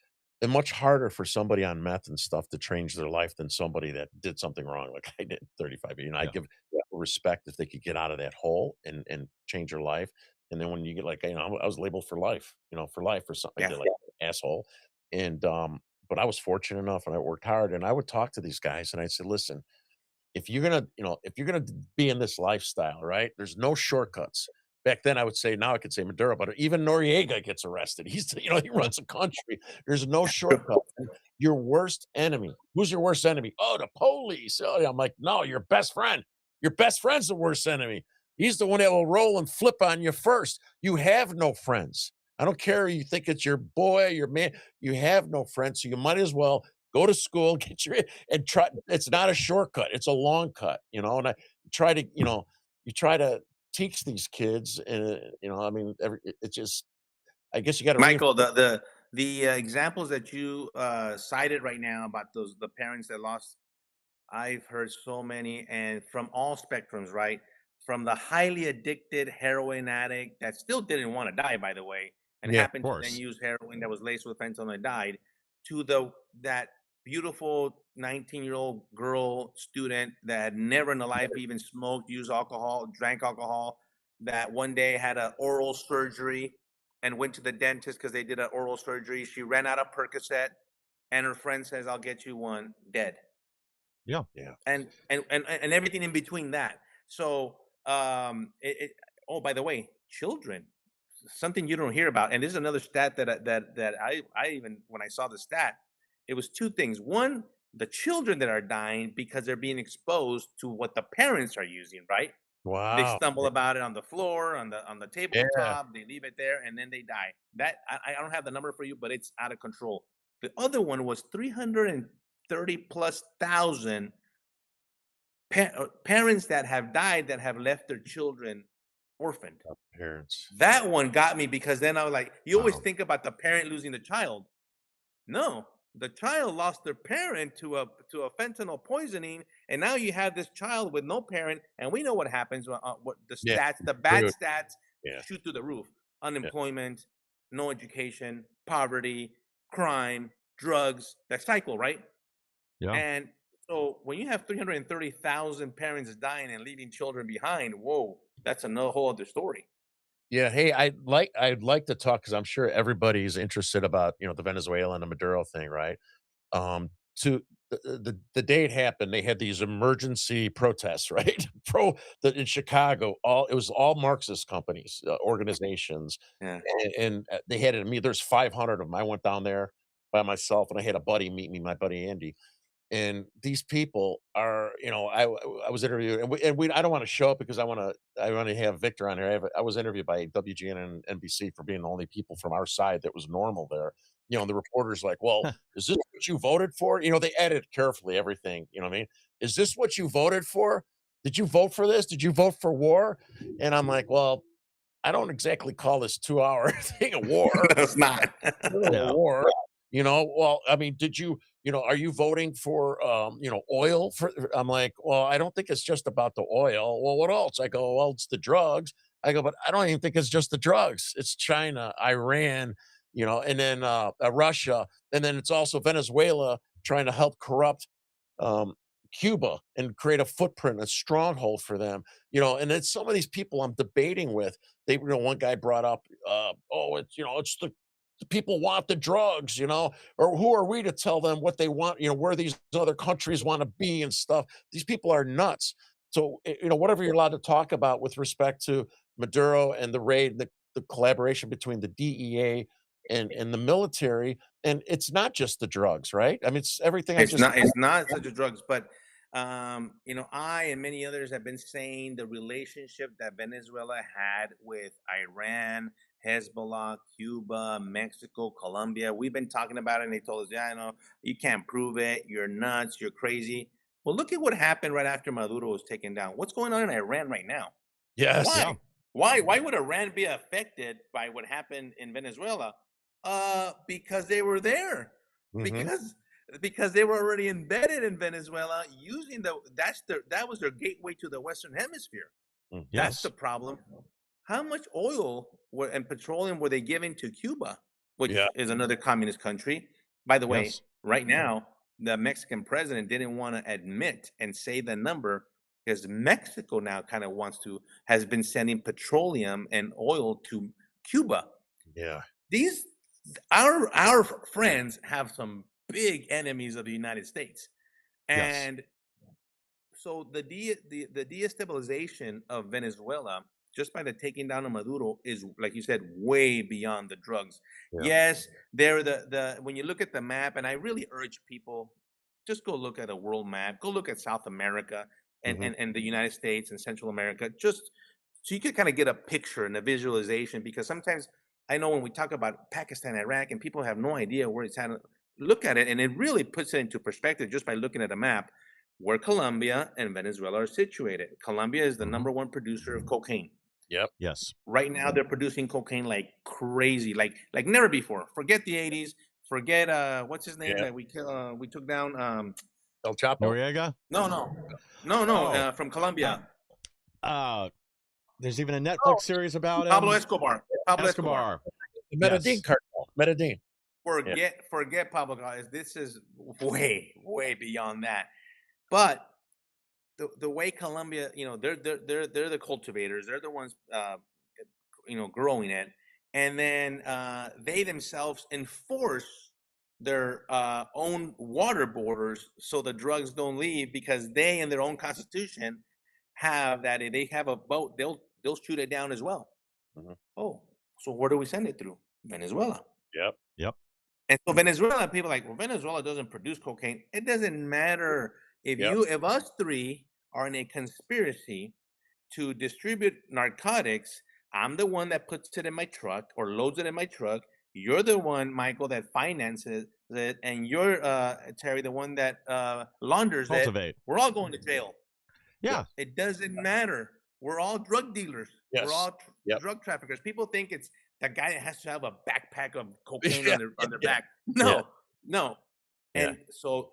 much harder for somebody on meth and stuff to change their life than somebody that did something wrong, like I did 35 years. I Yeah. give respect if they could get out of that hole and change their life. And then when you get like, I was labeled for life, for life or something. I Yeah. did like asshole. And but I was fortunate enough and I worked hard and I would talk to these guys and I said, listen, if you're gonna be in this lifestyle, right? There's no shortcuts. Back then, I would say, now I could say Maduro, but even Noriega gets arrested. He runs a country. There's no shortcut. Your worst enemy. Who's your worst enemy? Oh, the police. Oh, yeah. I'm like, no, your best friend. Your best friend's the worst enemy. He's the one that will roll and flip on you first. You have no friends. I don't care. You think it's your boy, your man. You have no friends. So you might as well go to school, get your and try. It's not a shortcut. It's a long cut, and I try to, you try to teach these kids, and, I mean, it's just, I guess you got to Michael, the examples that you cited right now about the parents that lost, I've heard so many, and from all spectrums, right? From the highly addicted heroin addict that still didn't want to die, by the way, and Yeah. Of happened to then course. use heroin that was laced with fentanyl and died, to the that beautiful 19-year-old girl student that had never in her life even smoked, used alcohol, drank alcohol, that one day had an oral surgery and went to the dentist because they did an oral surgery. She ran out of Percocet, and her friend says, "I'll get you one." Dead. Yeah. Yeah. And everything in between that. So, oh, by the way, children, something you don't hear about, and this is another stat that I even when I saw the stat, it was two things. One, the children that are dying because they're being exposed to what the parents are using, right? They Wow. stumble about it on the floor, on the Yeah. tabletop, they leave it there, and then they die. That I don't have the number for you, but it's out of control. The other one was 330 plus thousand parents that have died that have left their children orphaned. Parents. That one got me because then I was like, you always Wow. think about the parent losing the child. No, the child lost their parent to a fentanyl poisoning, and now you have this child with no parent, and we know what happens. What the Yeah, stats, the bad dude. stats, Yeah. shoot through the roof: unemployment, no education, poverty, crime, drugs. That cycle, right? Yeah. And so when you have 330,000 parents dying and leaving children behind, whoa, that's another whole other story. Yeah, hey, I'd like to talk because I'm sure everybody's interested about, the Venezuela and the Maduro thing, right? To the day it happened, they had these emergency protests, right? In Chicago, all it was all Marxist companies, organizations, Yeah. and they had it. I mean, there's 500 of them. I went down there by myself, and I had a buddy meet me, my buddy Andy. And these people are, I was interviewed, and we I don't want to show up because I want to have Victor on here. I was interviewed by WGN and NBC for being the only people from our side that was normal there. And the reporter's like, "Well, is this what you voted for?" They edit carefully everything. You know what I mean? Is this what you voted for? Did you vote for this? Did you vote for war? And I'm like, well, I don't exactly call this 2 hour thing a war. No, it's not. A war. Well, I mean, are you voting for, oil for, I'm like, well, I don't think it's just about the oil. Well, what else? I go, well, it's the drugs. I go, but I don't even think it's just the drugs. It's China, Iran, and then Russia. And then it's also Venezuela trying to help corrupt um, Cuba and create a footprint, a stronghold for them. And then some of these people I'm debating with, one guy brought up, oh, it's the people want the drugs, or who are we to tell them what they want, where these other countries want to be and stuff. These people are nuts. So, whatever you're allowed to talk about with respect to Maduro and the raid, the collaboration between the DEA and the military, and it's not just the drugs, right? I mean, it's everything I It's just not. It's not such a drugs, but I and many others have been saying the relationship that Venezuela had with Iran, Hezbollah, Cuba, Mexico, Colombia. We've been talking about it, and they told us, "Yeah, I know you can't prove it. You're nuts. You're crazy." Well, look at what happened right after Maduro was taken down. What's going on in Iran right now? yes, Why? Yeah. Why would Iran be affected by what happened in Venezuela? Because they were there. mhm, Because they were already embedded in Venezuela, using that was their gateway to the Western Hemisphere. mm, That's the Yes. problem. How much oil and petroleum were they giving to Cuba, yeah, which is another communist country? By the way, Yes. right now, the Mexican president didn't want to admit and say the number because Mexico now kind of has been sending petroleum and oil to Cuba. yeah, These our friends have some big enemies of the United States, Yes. and so the destabilization of Venezuela just by the taking down of Maduro is, like you said, way beyond the drugs. yeah, Yes, they're the when you look at the map, and I really urge people just go look at a world map, go look at South America and mhm, and the United States and Central America, just so you could kind of get a picture and a visualization. Because sometimes I know when we talk about Pakistan, Iraq, and people have no idea where it's at. Look at it, and it really puts it into perspective just by looking at a map where Colombia and Venezuela are situated. Colombia is the Mhm. number one producer of cocaine. yep, Yes. Right now, they're producing cocaine like crazy, like never before. Forget the '80s. Forget what's his name yeah. that we took down. El Chapo? Noriega. No, no, no, no. Oh, From Colombia, uh, there's even a Netflix series about Pablo him. Escobar. Pablo Escobar. Escobar. The Medellin Yes. cartel, Medellin. Yeah, Forget Pablo, guys. This is way beyond that. But the way Colombia, they're the cultivators. They're the ones, growing it, and then they themselves enforce their own water borders so the drugs don't leave because they, in their own constitution, have that if they have a boat, they'll shoot it down as well. mhm, Oh, so where do we send it through? Venezuela. yep, Yep. And so Venezuela, people are like, well, Venezuela doesn't produce cocaine. It doesn't matter yep, if us three are in a conspiracy to distribute narcotics. I'm the one that puts it in my truck or loads it in my truck. You're the one, Michael, that finances it, and you're Terry, the one that launders it. Cultivate. We're all going to jail. Yeah. It doesn't matter. We're all drug dealers. We're yes, all yep, drug traffickers. People think it's the guy that has to have a backpack of cocaine yeah, on their yeah, back. yeah, No, no. And so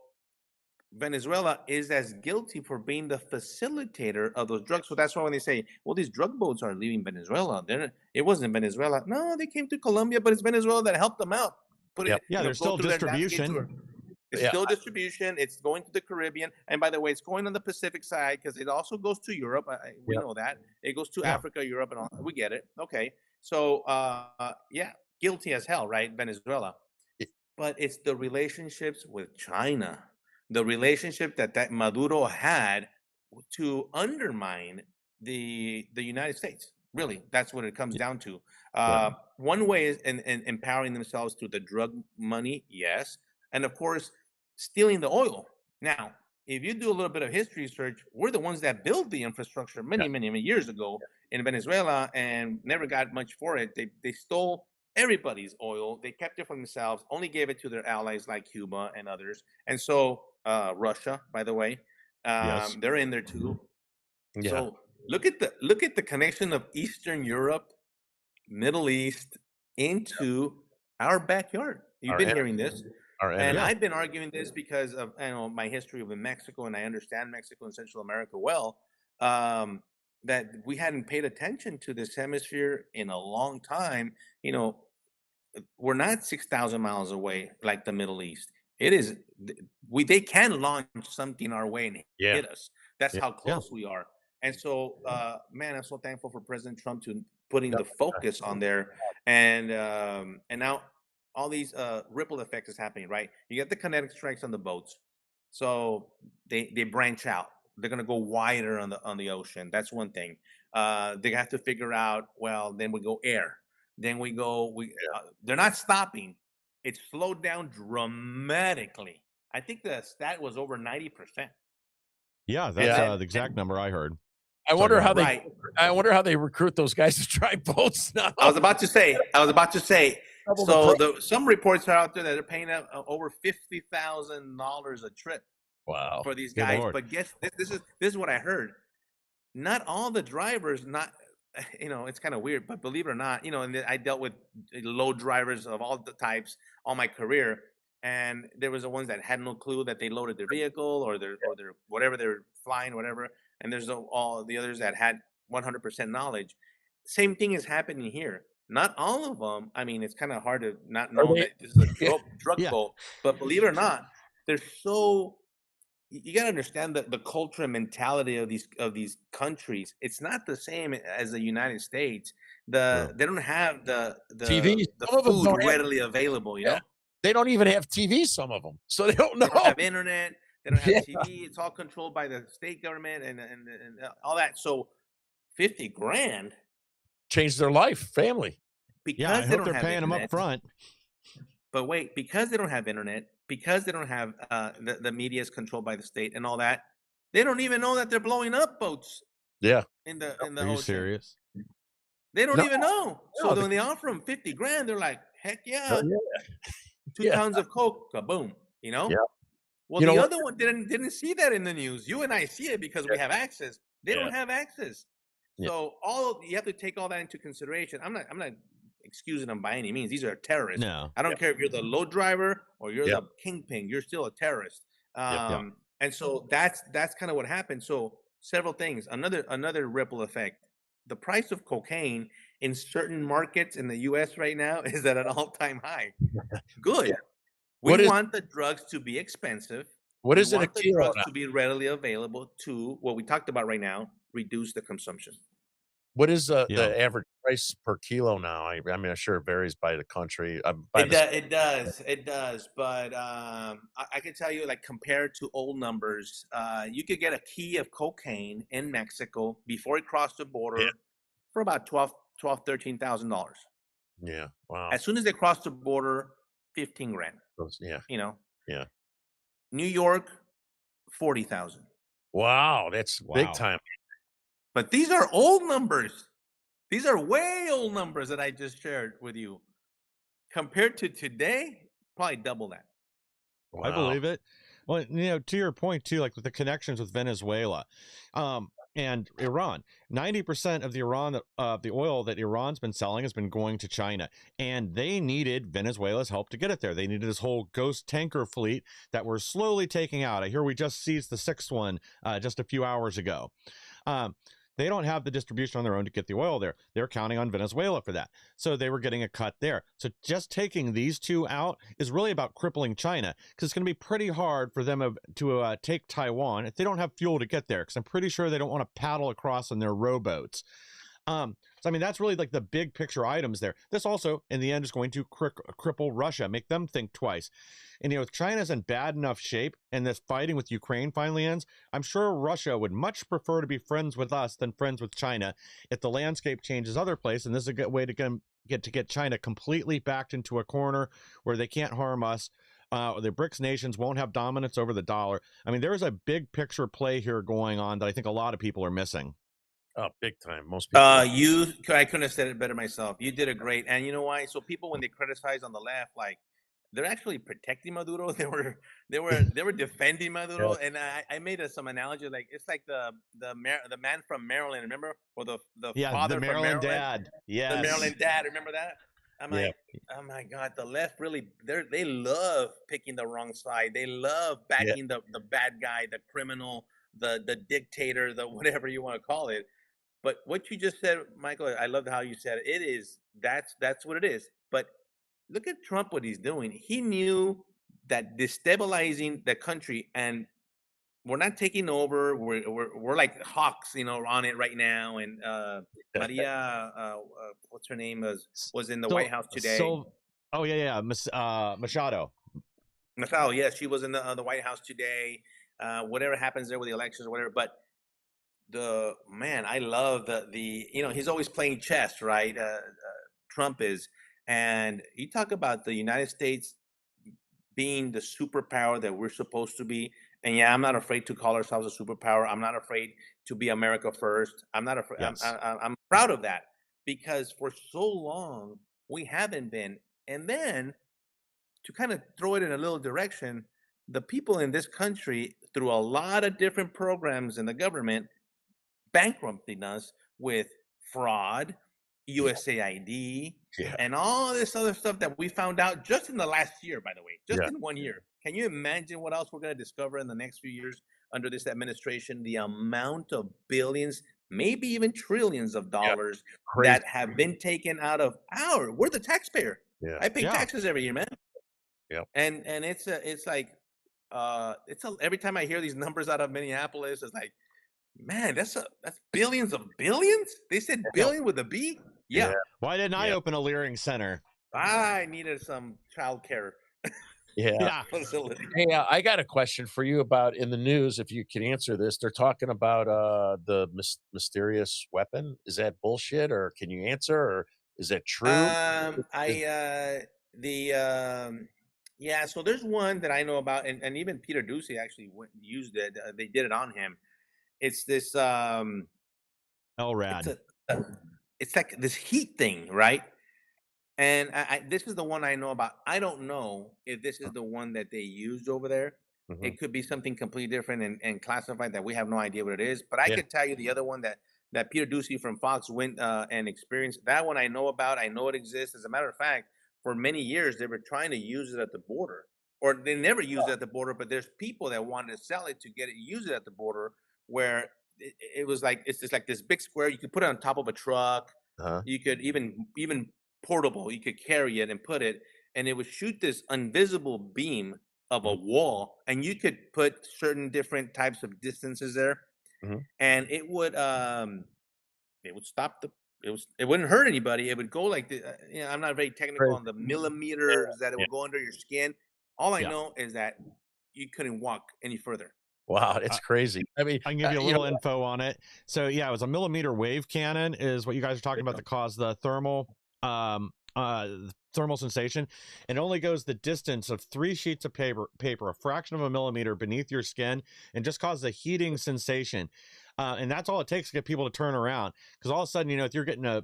Venezuela is as guilty for being the facilitator of those drugs. So that's why when they say, well, these drug boats are leaving Venezuela, it wasn't Venezuela. No, they came to Colombia, but it's Venezuela that helped them out. Put Yep. it, Yeah, there's go still through their navigate distribution. tour. It's Yeah. still distribution. It's going to the Caribbean. And by the way, it's going on the Pacific side because it also goes to Europe. We Yep. know that. It goes to Yeah. Africa, Europe, and all. We get it. Okay. So, yeah, guilty as hell, right? Venezuela. It- But it's the relationships with China, the relationship that Maduro had to undermine the United States. Really, that's what it comes down to. One way is in empowering themselves through the drug money, yes, and of course stealing the oil. Now, if you do a little bit of history research, we're the ones that built the infrastructure many years ago in Venezuela and never got much for it. They stole everybody's oil. They kept it for themselves, only gave it to their allies like Cuba and others. And so Russia, by the way, Yes. they're in there too. Yeah. So look at the connection of Eastern Europe, Middle East into our backyard. You've Our been enemy. hearing this. Our And enemy. I've been arguing this because of my history with Mexico, and I understand Mexico and Central America well. That we hadn't paid attention to this hemisphere in a long time. We're not 6,000 miles away like the Middle East. It is they can launch something our way and Yeah. hit us. That's Yeah. how close we are. And so, man, I'm so thankful for President Trump to putting the focus on there, and now all these ripple effects is happening. Right, you get the kinetic strikes on the boats, so they branch out. They're gonna go wider on the ocean. That's one thing. They have to figure out. Well, then we go air. Then we go. They're not stopping. It's slowed down dramatically. I think the stat was over 90%. Yeah, that's Yeah. the exact number I heard. I wonder how they. Right. I wonder how they recruit those guys to drive boats now. I was about to say. Double the So price. some reports are out there that are paying over $50,000 a trip Wow. for these Good guys. Lord. But guess this is what I heard. Not all the drivers. Not it's kind of weird, but believe it or not, and I dealt with load drivers of all the types all my career, and there was the ones that had no clue that they loaded their vehicle or their whatever they're flying, whatever. And there's all the others that had 100% knowledge. Same thing is happening here. Not all of them. I mean, it's kind of hard to not know they- that this is a drug Yeah. boat. But believe it or not, they're so. You got to understand the culture and mentality of these countries. It's not the same as the United States. They don't have the TV. the Some of them food don't have- readily available. You know, They don't even have TV. Some of them, so they don't know. they don't have internet. They don't have Yeah. TV. It's all controlled by the state government and all that. So, 50 grand Change their life, family. because Yeah, I they hope don't they're have paying them up internet. front. But wait, because they don't have internet, because they don't have the media is controlled by the state and all that, they don't even know that they're blowing up boats Yeah. in the Are you ocean. serious? They don't No. even know. So No, when they offer them 50 grand, they're like, heck yeah. Oh, yeah. 2 Yeah. pounds of coke, kaboom. Yeah. Well, You know the what? other one didn't see that in the news. You and I see it because we have access. They don't have access. Yeah. So you have to take all that into consideration. I'm not excusing them by any means. These are terrorists. No. I don't care if you're the load driver or you're Yeah. the kingpin. You're still a terrorist. Yeah. And so that's kind of what happened. So several things. Another ripple effect. The price of cocaine in certain markets in the U.S. right now is at an all-time high. Good. What We is- want the drugs to be expensive. What We is it a want the kilo drugs now? to be readily available to what we talked about right now, reduce the consumption. What is Yeah. The average price per kilo now? I mean, I'm sure it varies by the country. By It, the it does. But I can tell you, like compared to old numbers, you could get a key of cocaine in Mexico before it crossed the border Yeah. for about $13,000. Yeah. Wow. As soon as they crossed the border, 15 grand. Yeah. Yeah. New York, 40,000. Wow. That's big Wow. time. But these are old numbers. These are way old numbers that I just shared with you. Compared to today, probably double that. I believe it. Well, to your point too, like with the connections with Venezuela, and Iran. 90% of the oil that Iran's been selling has been going to China, and they needed Venezuela's help to get it there. They needed this whole ghost tanker fleet that we're slowly taking out. I hear we just seized the 6th one just a few hours ago. They don't have the distribution on their own to get the oil there. They're counting on Venezuela for that. So they were getting a cut there. So just taking these two out is really about crippling China, because it's going to be pretty hard for them to take Taiwan if they don't have fuel to get there, because I'm pretty sure they don't want to paddle across in their rowboats. So I mean, that's really like the big picture items there. This also, in the end, is going to cripple Russia, make them think twice. And, you know, if China's in bad enough shape and this fighting with Ukraine finally ends, I'm sure Russia would much prefer to be friends with us than friends with China if the landscape changes other place. And this is a good way to get China completely backed into a corner where they can't harm us. The BRICS nations won't have dominance over the dollar. I mean, there is a big picture play here going on that I think a lot of people are missing. Oh, big time. Most people. I couldn't have said it better myself. You did it great. And you know why? So people, when they criticize on the left, like, they're actually protecting Maduro. They were defending Maduro. And I made some analogy, like it's like the man from Maryland, remember? Or the father the from Maryland dad. The Maryland dad, remember that? I'm like, oh my God, the left really, they love picking the wrong side. They love backing the bad guy, the criminal, the dictator, the whatever you want to call it. But what you just said, Michael, I love how you said it. That's what it is. But look at Trump, what he's doing. He knew that destabilizing the country, and we're not taking over. We're like hawks, you know, on it right now. And Maria, what's her name, was in the White House today. Machado. Machado, yes, she was in the White House today. Whatever happens there with the elections or whatever, but I love the you know, he's always playing chess, right? Trump is, and you talk about the United States being the superpower that we're supposed to be. And yeah, I'm not afraid to call ourselves a superpower. I'm not afraid to be America first. I'm not afraid. Yes. I'm proud of that, because for so long we haven't been. And then to kind of throw it in a little direction, the people in this country, through a lot of different programs in the government, bankrupting us with fraud, USAID, and all this other stuff that we found out just in the last year, by the way, just in 1 year. Can you imagine what else we're going to discover in the next few years under this administration? The amount of billions, maybe even trillions of dollars that have been taken out of we're the taxpayer. I pay taxes every year, man. And it's like every time I hear these numbers out of Minneapolis, it's like, man, that's billions of billions. They said billion with a B. Why didn't I open a Leering Center? I needed some childcare. facility. Hey, I got a question for you about, in the news, if you can answer this. They're talking about the mysterious weapon. Is that bullshit, or can you answer, or is that true? So there's one that I know about, and even Peter Doocy actually used it. They did it on him. It's this LRAD. It's like this heat thing, right? And this is the one I know about. I don't know if this is the one that they used over there. Mhm. It could be something completely different and classified that we have no idea what it is. But I could tell you the other one that Peter Doocy from Fox went and experienced. That one I know about. I know it exists. As a matter of fact, for many years they were trying to use it at the border, or they never used it at the border. But there's people that wanted to sell it to get it, use it at the border, where it was like, it's just like this big square. You could put it on top of a truck. You could even portable. You could carry it and put it, and it would shoot this invisible beam of a wall, and you could put certain different types of distances there, and it would stop it wouldn't hurt anybody. It would go like the, I'm not very technical on the millimeters that it would go under your skin. All I know is that you couldn't walk any further. Wow, it's crazy. I mean, I can give you a little info on it. So yeah, it was a millimeter wave cannon is what you guys are talking about, that caused the thermal sensation, and only goes the distance of 3 sheets of paper, a fraction of a millimeter beneath your skin, and just causes a heating sensation. And that's all it takes to get people to turn around. Because all of a sudden, if you're getting a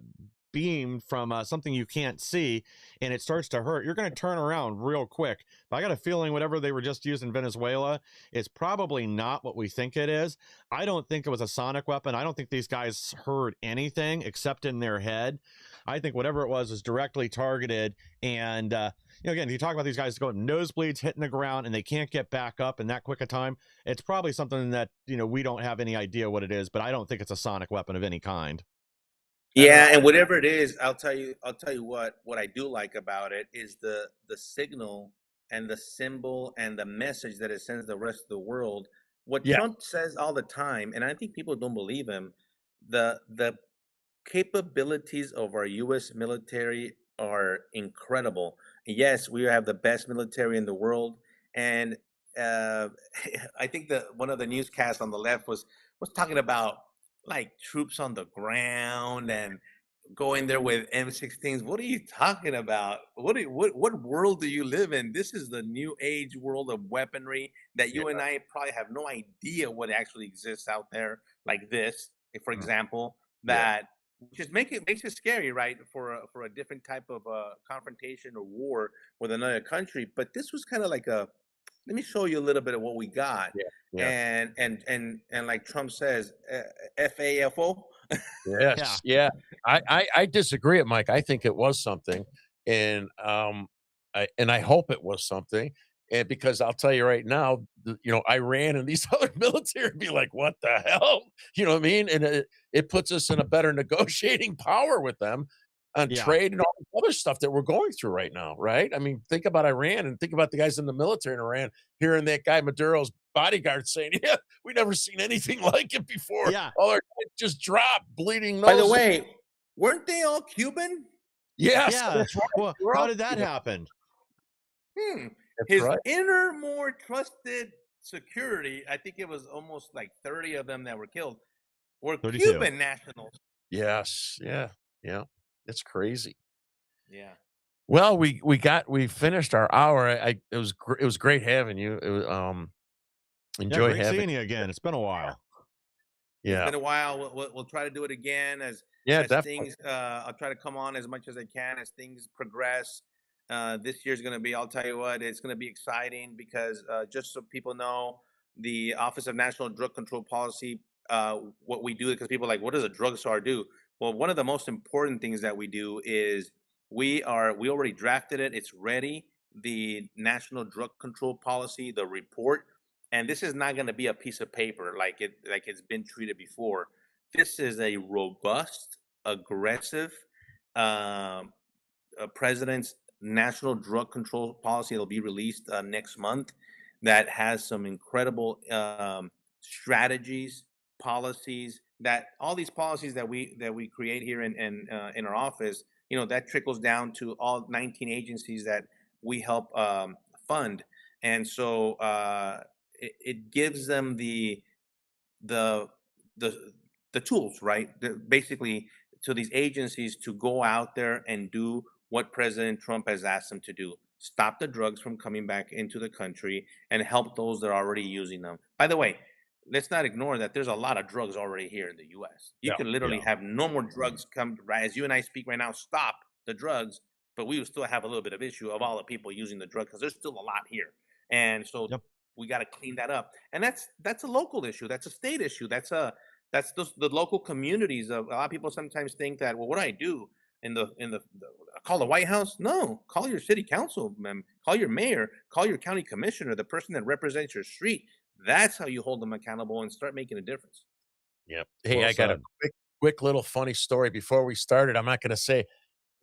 beam from something you can't see and it starts to hurt, you're going to turn around real quick. But I got a feeling whatever they were just using in Venezuela is probably not what we think it is. I don't think it was a sonic weapon. I don't think these guys heard anything except in their head. I think whatever it was directly targeted. And, again, you talk about these guys going nosebleeds, hitting the ground, and they can't get back up in that quick a time. It's probably something that, we don't have any idea what it is, but I don't think it's a sonic weapon of any kind. Yeah, and whatever it is, I'll tell you what I do like about it is the signal and the symbol and the message that it sends the rest of the world. What Yeah. Trump says all the time, and I think people don't believe him, the capabilities of our US military are incredible. Yes, we have the best military in the world, and I think that one of the newscasts on the left was talking about like troops on the ground and going there with M16s. What are you talking about? What world do you live in? This is the new age world of weaponry that you and I probably have no idea what actually exists out there like this, for example, that just makes it scary, right? For a different type of confrontation or war with another country. But this was kind of like let me show you a little bit of what we got. Yeah. And like Trump says, FAFO. Yes. Yeah. I disagree, Mike. I think it was something, and I hope it was something, and because I'll tell you right now, Iran and these other military be like, "What the hell?" You know what I mean? And it puts us in a better negotiating power with them on Yeah. trade and all the other stuff that we're going through right now, right? I mean, think about Iran and think about the guys in the military in Iran hearing that guy Maduro's bodyguard saying, "Yeah, we never seen anything like it before." Yeah. All our guys just dropped, bleeding By the noses. way, weren't they all Cuban? Yes, Yeah. that's right. Well, We're how all did that Cuban. happen? That's His right. inner, more trusted security, I think it was almost like 30 of them that were killed, were 32. Cuban nationals. Yes. Yeah. Yeah. It's crazy. Yeah. Well, we finished our hour. It was great having you. It was, Yeah, enjoy great having seeing you again. It's been a while. It's Yeah. been a while. We'll try to do it again as Definitely. things. I'll try to come on as much as I can as things progress. This year's going to be. I'll tell you what, it's going to be exciting because just so people know, the Office of National Drug Control Policy, what we do, because people are like, what does a drugstore do? Well, one of the most important things that we do is we already drafted it. It's ready. The National Drug Control Policy, the report. And this is not going to be a piece of paper like it's been treated before. This is a robust, aggressive president's national drug control policy. It'll be released next month. That has some incredible strategies, policies. That all these policies that we create here in our office, that trickles down to all 19 agencies that we help fund. And so it gives them the the tools, right? Basically, to these agencies to go out there and do what President Trump has asked them to do: stop the drugs from coming back into the country and help those that are already using them. By the way, let's not ignore that there's a lot of drugs already here in the U.S. You Yeah. can literally have no more drugs come right as you and I speak right now. Stop the drugs, but we will still have a little bit of issue of all the people using the drug because there's still a lot here, and so Yep. we got to clean that up. And that's a local issue. That's a state issue. That's the local communities. Of a lot of people sometimes think that, well, what do I do in the call the White House? No, call your city council, call your mayor, call your county commissioner, the person that represents your street. That's how you hold them accountable and start making a difference. Yeah. Hey, Well I got a said. quick little funny story before we started. I'm not going to say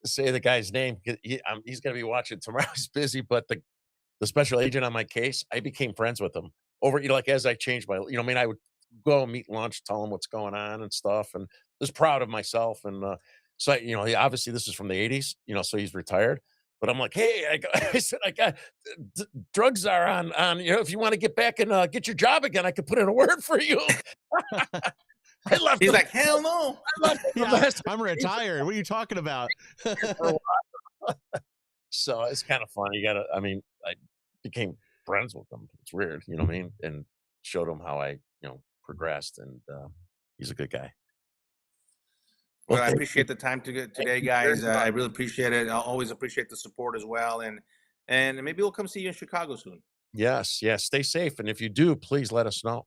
the guy's name. He's going to be watching tomorrow. He's busy, but the special agent on my case, I became friends with him over, like as I changed my, I mean, I would go and meet lunch, tell him what's going on and stuff, and was proud of myself. And so, obviously this is from the 80s, so he's retired. But I'm like, hey, I said, I got drugs are on, if you want to get back and get your job again, I could put in a word for you. I left He's him. like, hell no. I left him a Yeah, message. I'm retired. What are you talking about? So it's kind of funny. I became friends with him. It's weird, you know what I mean? And showed him how I, progressed, and he's a good guy. Well, I thank appreciate the time today, guys. I really appreciate it. I always appreciate the support as well, and maybe we'll come see you in Chicago soon. Yes, yes. Stay safe, and if you do, please let us know.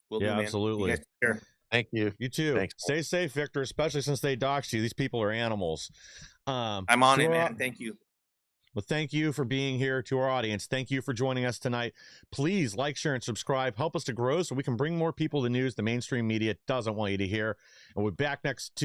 We'll do, Yeah, man. You absolutely. guys take care. Thank you. You too. Thanks. Stay safe, Victor, especially since they doxed you. These people are animals. I'm on to it, our- man. Thank you. Well, thank you for being here. To our audience, thank you for joining us tonight. Please like, share, and subscribe. Help us to grow so we can bring more people the news the mainstream media doesn't want you to hear. And we'll be back next